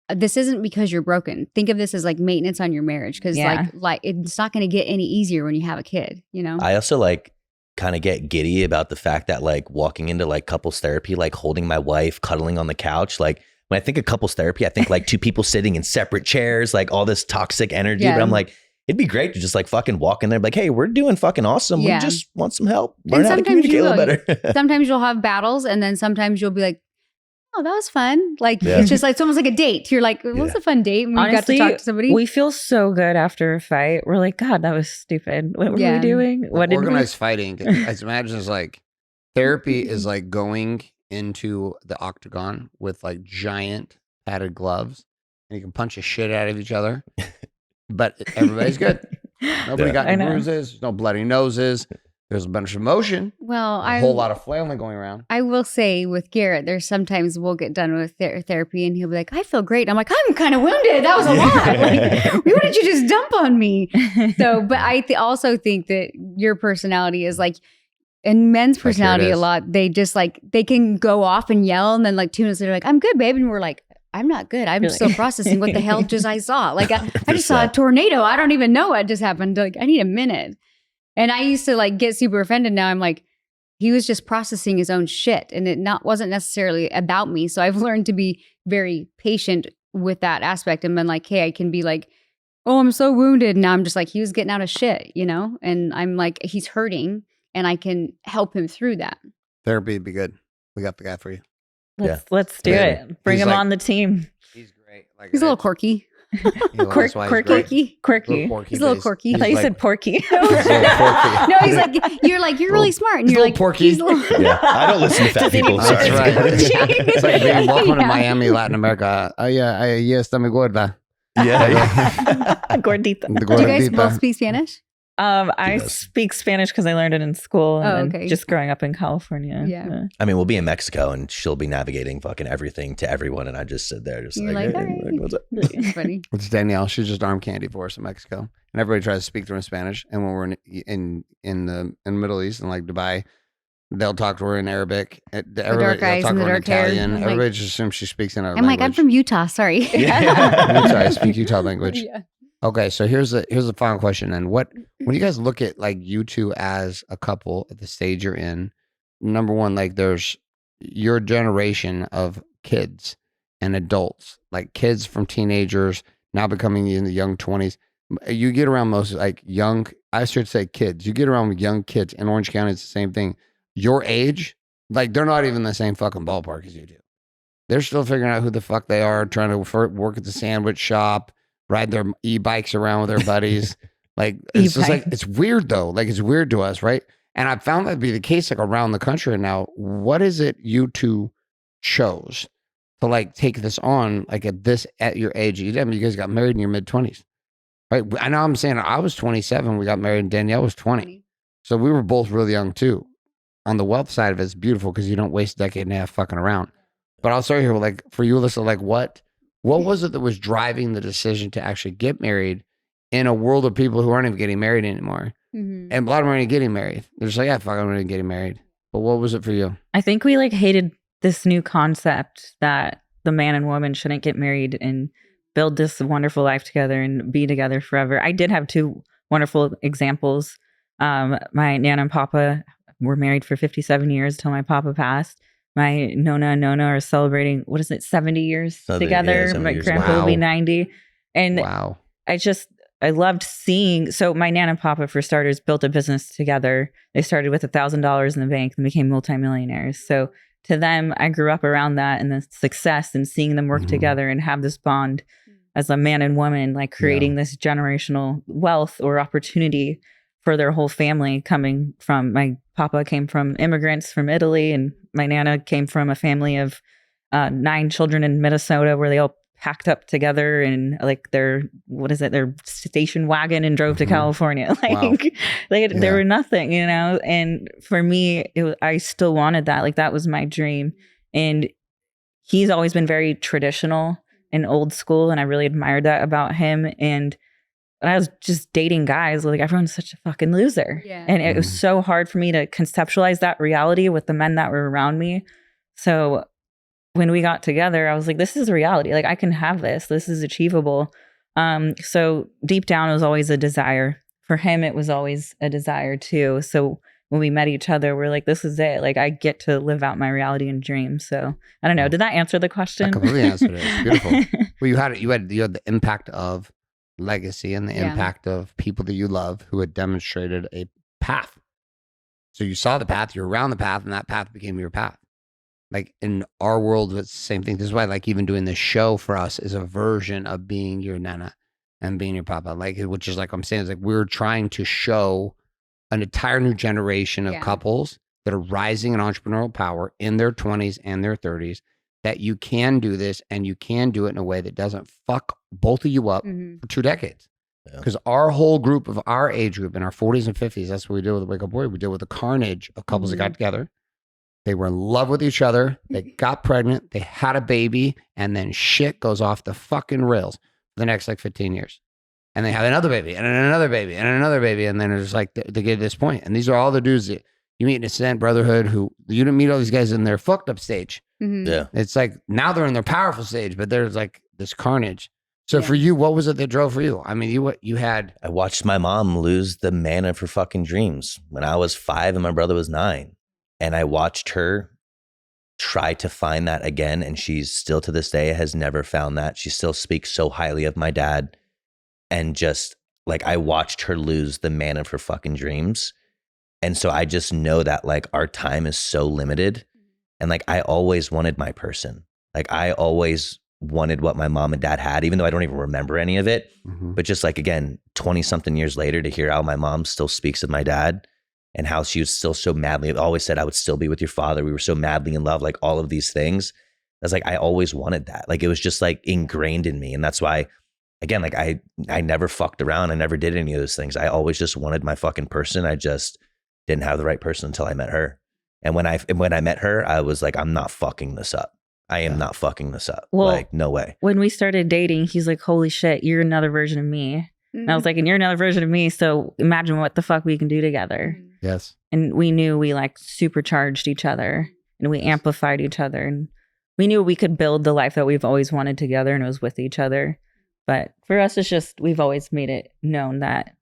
this isn't because you're broken. Think of this as like maintenance on your marriage. Cause like it's not going to get any easier when you have a kid, you know? I also like kind of get giddy about the fact that like walking into like couples therapy, like holding my wife, cuddling on the couch. Like when I think of couples therapy, I think like two people sitting in separate chairs, like all this toxic energy. But I'm like, it'd be great to just like fucking walk in there, like, hey, we're doing fucking awesome. We just want some help. Learn how to communicate a little better. Sometimes you'll have battles and then sometimes you'll be like, oh, that was fun. Like, it's just like, it's almost like a date. You're like, it was a fun date when honestly, you got to talk to somebody. We feel so good after a fight. We're like, God, that was stupid. What were we doing? What did organized fighting? I imagine it's like therapy is like going into the octagon with like giant padded gloves and you can punch the shit out of each other. But everybody's good. Nobody got any bruises, no bloody noses. There's a bunch of motion. Well, a whole lot of flailing going around. I will say with Garrett, there's sometimes we'll get done with therapy and he'll be like, I feel great. I'm like, I'm kind of wounded. That was a lot. Like, why did you just dump on me? So, but I also think that your personality is like, and men's personality a lot, they just like, they can go off and yell and then like 2 minutes later, like, I'm good, babe. And we're like, I'm not good. I'm still processing what the hell just I saw. Like I just saw a tornado. I don't even know what just happened. Like I need a minute. And I used to like get super offended. Now I'm like, he was just processing his own shit and it wasn't necessarily about me. So I've learned to be very patient with that aspect and been like, hey, I can be like, oh, I'm so wounded. Now I'm just like, he was getting out of shit, you know? And I'm like, he's hurting and I can help him through that. Therapy would be good. We got the guy for you. Let's do it. Bring him on the team. He's great. Like, he's a little quirky. Quirky. He's a little quirky. I thought you said porky. No, he's like, you're really smart. And you're like, porky. Yeah, I don't listen to fat people. That's right. It's like being welcome to Miami, Latin America. Yes, está muy gorda. Yeah. Gordita. Do you guys both speak Spanish? I speak Spanish because I learned it in school and then just growing up in California. Yeah. I mean, we'll be in Mexico and she'll be navigating fucking everything to everyone. And I just sit there just you're like, all right. like, what's up? It's funny. It's Danielle. She's just arm candy for us in Mexico. And everybody tries to speak to her in Spanish. And when we're in the Middle East and like Dubai, they'll talk to her in Arabic. Everybody guys talk to and the her in dark hair. Italian. I'm Everybody like, just assumes she speaks in our I'm language. like, I'm from Utah. Sorry. Utah, I speak Utah language. Yeah. Okay, so here's the final question then. When you guys look at like you two as a couple at the stage you're in, number one, like there's your generation of kids and adults, like kids from teenagers now becoming in the young 20s. You get around most like young, I should say kids. You get around with young kids in Orange County, it's the same thing. Your age, like they're not even the same fucking ballpark as you do. They're still figuring out who the fuck they are, trying to work at the sandwich shop, ride their e-bikes around with their buddies. Like, it's just like, it's weird though. Like, it's weird to us, right? And I found that to be the case like around the country now. What is it you two chose to like take this on, like at your age? I mean, you guys got married in your mid-20s, right? I know I'm saying I was 27, we got married, and Danielle was 20. So we were both really young too. On the wealth side of it, it's beautiful because you don't waste a decade and a half fucking around. But I'll start here with like, for you, Alyssa, like what was it that was driving the decision to actually get married in a world of people who aren't even getting married anymore? Mm-hmm. And a lot of them aren't even getting married. They're just like, yeah, fuck, I'm not even getting married. But what was it for you? I think we like hated this new concept that the man and woman shouldn't get married and build this wonderful life together and be together forever. I did have 2 wonderful examples. My Nana and Papa were married for 57 years till my Papa passed. My Nona and Nona are celebrating, 70 years together. Yeah, my grandpa will be 90. And wow. I loved seeing, so my Nana and Papa, for starters, built a business together. They started with $1,000 in the bank and became multimillionaires. So to them, I grew up around that and the success and seeing them work together and have this bond as a man and woman, like creating this generational wealth or opportunity for their whole family coming from, my Papa came from immigrants from Italy and my Nana came from a family of 9 children in Minnesota where they all packed up together and like their station wagon and drove to California. There were nothing, you know? And for me, I still wanted that. Like that was my dream. And he's always been very traditional and old school. And I really admired that about him. And when I was just dating guys, like everyone's such a fucking loser. Yeah. And it was so hard for me to conceptualize that reality with the men that were around me. So when we got together, I was like, this is a reality. Like I can have this. This is achievable. So deep down, it was always a desire. For him, it was always a desire too. So when we met each other, we're like, this is it. Like I get to live out my reality and dream. So I don't know. Did that answer the question? I completely answered it. It's beautiful. Well, you had the impact of legacy and the impact of people that you love who had demonstrated a path. So you saw the path, you're around the path, and that path became your path. Like in our world, it's the same thing. This is why like even doing this show for us is a version of being your Nana and being your Papa. Like, which is like I'm saying, is like we're trying to show an entire new generation of couples that are rising in entrepreneurial power in their 20s and their 30s that you can do this and you can do it in a way that doesn't fuck both of you up for 2 decades. Because our whole group of our age group in our 40s and 50s, that's what we deal with Wake Up Boy. We deal with the carnage of couples that got together. They were in love with each other. They got pregnant. They had a baby. And then shit goes off the fucking rails for the next like 15 years. And they have another baby and another baby and another baby. And then it's like they get to this point. And these are all the dudes that you meet in Ascent Brotherhood who you didn't meet all these guys in their fucked up stage. Yeah. It's like now they're in their powerful stage, but there's like this carnage. So for you, what was it that drove for you? I mean, you had... I watched my mom lose the man of her fucking dreams when I was 5 and my brother was 9. And I watched her try to find that again. And she's still to this day has never found that. She still speaks so highly of my dad. And just like, I watched her lose the man of her fucking dreams. And so I just know that like our time is so limited. And like, I always wanted my person. Like I always wanted what my mom and dad had, even though I don't even remember any of it. But just like, again, 20 something years later to hear how my mom still speaks of my dad and how she was still so madly, always said I would still be with your father. We were so madly in love, like all of these things. I was like, I always wanted that. Like, it was just like ingrained in me. And that's why, again, like I never fucked around. I never did any of those things. I always just wanted my fucking person. I just didn't have the right person until I met her. And when I met her, I was like, I'm not fucking this up. I am not fucking this up. Well, like, no way. When we started dating, he's like, holy shit, you're another version of me. And I was like, and you're another version of me. So imagine what the fuck we can do together. Yes. And we knew we like supercharged each other and we amplified each other. And we knew we could build the life that we've always wanted together and it was with each other. But for us, it's just, we've always made it known that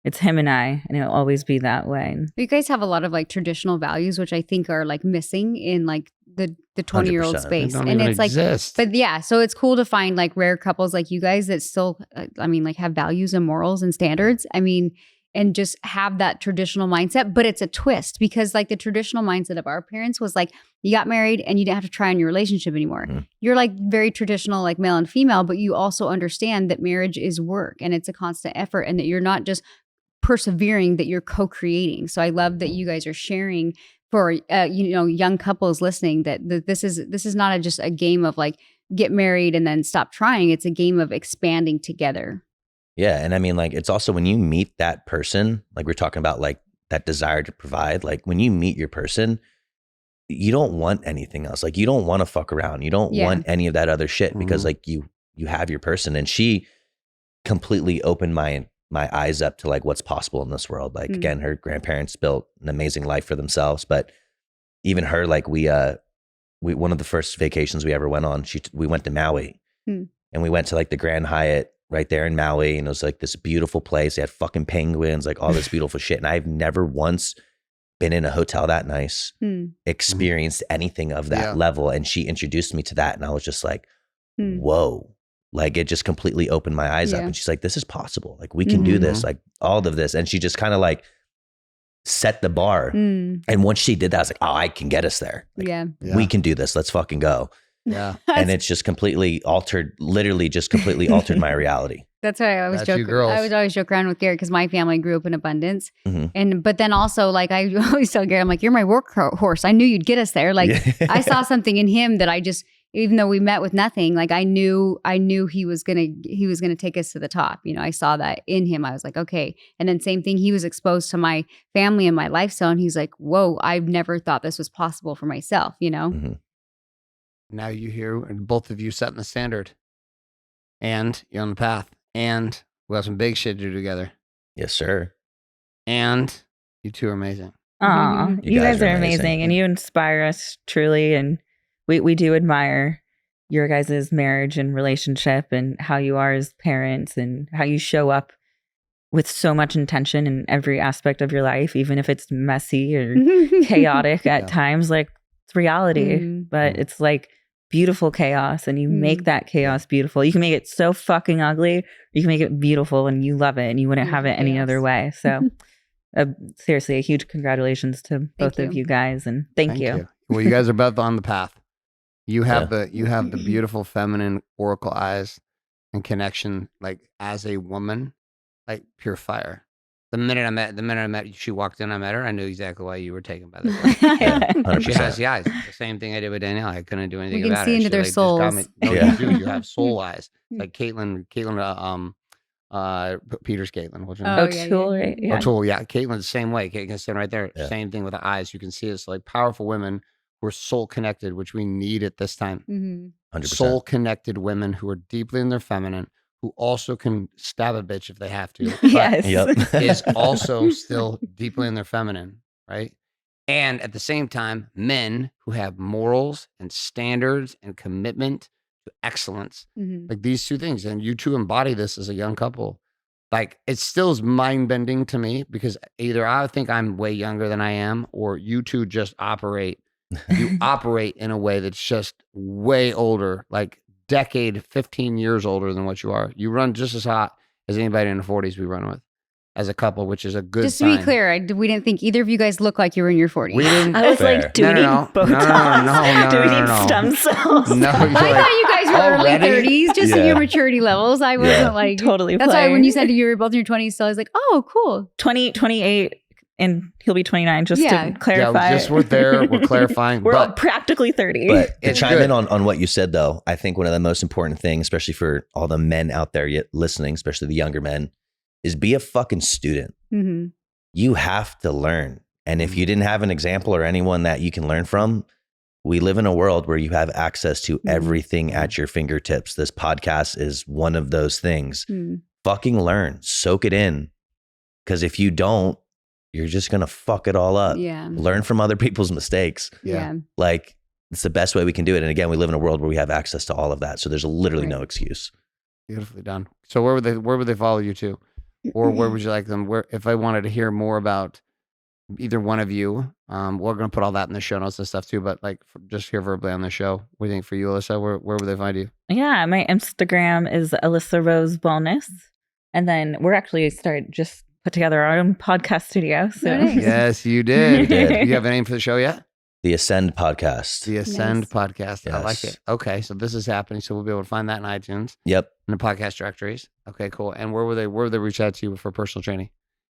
it's him and I, and it'll always be that way. You guys have a lot of like traditional values, which I think are like missing in like the 20-year-old space. And it's exist. Like, but yeah, so it's cool to find like rare couples like you guys that still, I mean, like have values and morals and standards. I mean, and just have that traditional mindset, but it's a twist because like the traditional mindset of our parents was like, you got married and you didn't have to try on your relationship anymore. You're like very traditional, like male and female, but you also understand that marriage is work and it's a constant effort and that you're not just persevering, that you're co-creating. So I love that you guys are sharing for young couples listening that this is not just a game of like get married and then stop trying. It's a game of expanding together. Yeah. And I mean, like, it's also when you meet that person, like we're talking about like that desire to provide, like when you meet your person, you don't want anything else. Like you don't want to fuck around. You don't want any of that other shit because like you have your person. And she completely opened my eyes up to like what's possible in this world. Like again, her grandparents built an amazing life for themselves, but even her, like we one of the first vacations we ever went on, we went to Maui and we went to like the Grand Hyatt right there in Maui. And it was like this beautiful place. They had fucking penguins, like all this beautiful shit. And I've never once been in a hotel that nice, experienced anything of that level. And she introduced me to that. And I was just like, whoa. Like it just completely opened my eyes up. And she's like, this is possible. Like we can do this, like all of this. And she just kind of like set the bar. And once she did that, I was like, oh, I can get us there. Like, we can do this. Let's fucking go. Yeah. And it's just completely altered, literally just completely altered my reality. That's why I always joke. I would always joke around with Garrett because my family grew up in abundance. But then also like I always tell Garrett, I'm like, you're my workhorse. I knew you'd get us there. Like I saw something in him that I just, even though we met with nothing, like I knew he was gonna take us to the top. You know, I saw that in him. I was like, okay. And then same thing, he was exposed to my family and my lifestyle, and he's like, whoa, I've never thought this was possible for myself. You know. Now you hear, and both of you setting the standard, and you're on the path, and we have some big shit to do together. Yes, sir. And you two are amazing. Aw, you guys are amazing, and you inspire us truly, and we do admire your guys' marriage and relationship and how you are as parents and how you show up with so much intention in every aspect of your life, even if it's messy or chaotic at times. Like it's reality, but it's like beautiful chaos, and you make that chaos beautiful. You can make it so fucking ugly, or you can make it beautiful and you love it and you wouldn't have it any other way. So seriously, a huge congratulations to both of you guys, and thank you. Well, you guys are both on the path. You have the beautiful feminine oracle eyes and connection, like as a woman, like pure fire. The minute I met, she walked in, I met her. I knew exactly why you were taken by the girl. She has the eyes. The same thing I did with Danielle. I couldn't do anything about it. We can see into their souls. No, you do. You have soul eyes. Like Caitlin, Peter's Caitlin. What's her name? O'Toole, right? Yeah. O'Toole, yeah. Caitlin's the same way. Caitlin's sitting right there. Yeah. Same thing with the eyes. You can see it's like powerful women who are soul connected, which we need at this time. 100%. Soul connected women who are deeply in their feminine, who also can stab a bitch if they have to. Yes. Is also still deeply in their feminine, right? And at the same time, men who have morals and standards and commitment to excellence. Like these two things. And you two embody this as a young couple. Like it still is mind bending to me because either I think I'm way younger than I am, or you two just operate. You operate in a way that's just way older, like decade, 15 years older than what you are. You run just as hot as anybody in the 40s we run with as a couple, which is a good Just to be clear, we didn't think either of you guys looked like you were in your 40s. We didn't. I was like, do we need Botox? Do we need stem cells? No, I thought you guys were early 30s, just in your maturity levels. I wasn't like totally. That's why when you said you were both in your 20s, so I was like, oh, cool. 28. And he'll be 29, just to clarify. Yeah, we're clarifying. We're all practically 30. But to chime in on what you said, though, I think one of the most important things, especially for all the men out there yet listening, especially the younger men, is be a fucking student. You have to learn. And if you didn't have an example or anyone that you can learn from, we live in a world where you have access to everything at your fingertips. This podcast is one of those things. Fucking learn, soak it in. Because if you don't, you're just going to fuck it all up. Yeah. Learn from other people's mistakes. Yeah. Like it's the best way we can do it. And again, we live in a world where we have access to all of that. So there's literally no excuse. Beautifully done. So where would they follow you to? Or where would you like them? Where, if I wanted to hear more about either one of you, we're going to put all that in the show notes and stuff too, but like just here verbally on the show, what do you think for you, Alyssa? Where would they find you? Yeah. My Instagram is Alyssa Rose Wellness. And then we're actually just put together our own podcast studio. So yes, you did. You have a name for the show yet? The Ascend Podcast. The Ascend Podcast. Yes. I like it. Okay, so this is happening. So we'll be able to find that in iTunes. Yep. In the podcast directories. Okay, cool. And where would they reach out to you for personal training?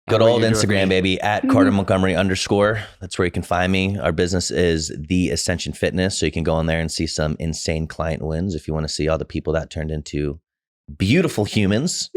Good old Instagram, baby, at Carter Montgomery _. That's where you can find me. Our business is The Ascension Fitness. So you can go on there and see some insane client wins. If you want to see all the people that turned into beautiful humans,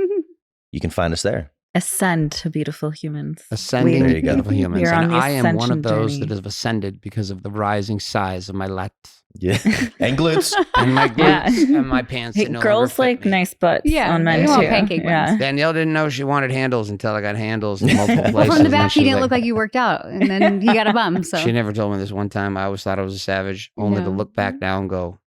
you can find us there. Ascend to beautiful humans. Ascending to beautiful humans. And I am one of those journey. that have ascended because of the rising size of my lats. Yeah. And glutes. And my glutes and my pants. Hey, girls like nice butts on men too. Pancake ones. Danielle didn't know she wanted handles until I got handles in multiple places. From the back, you didn't look like you worked out. And then you got a bum. So she never told me this one time. I always thought I was a savage, only to look back now and go,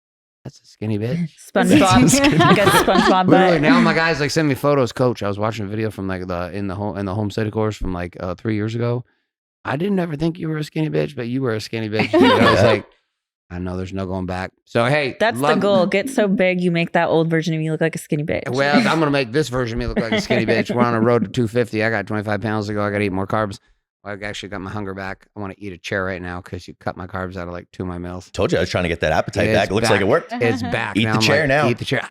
that's a skinny bitch. SpongeBob. Literally, now my guys like send me photos. Coach, I was watching a video from like in the homestead course from like 3 years ago. I didn't ever think you were a skinny bitch, but you were a skinny bitch. I was like, I know there's no going back. So hey, that's the goal. Get so big, you make that old version of me look like a skinny bitch. Well, I'm gonna make this version of me look like a skinny bitch. We're on a road to 250. I got 25 pounds to go. I got to eat more carbs. I actually got my hunger back. I want to eat a chair right now because you cut my carbs out of like 2 of my meals. Told you I was trying to get that appetite back. It looks like it worked. It's back. Eat the chair now. Eat the chair.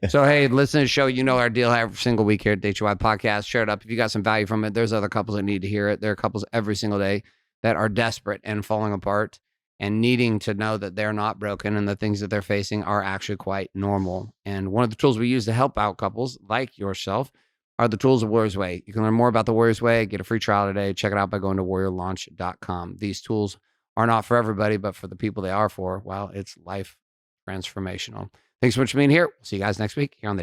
So, hey, listen to the show. You know our deal every single week here at HY Podcast. Share it up. If you got some value from it, there's other couples that need to hear it. There are couples every single day that are desperate and falling apart and needing to know that they're not broken and the things that they're facing are actually quite normal. And one of the tools we use to help out couples like yourself are the tools of Warrior's Way. You can learn more about the Warrior's Way, get a free trial today. Check it out by going to warriorlaunch.com. These tools are not for everybody, but for the people they are for, well, it's life transformational. Thanks so much for being here. We'll see you guys next week here on the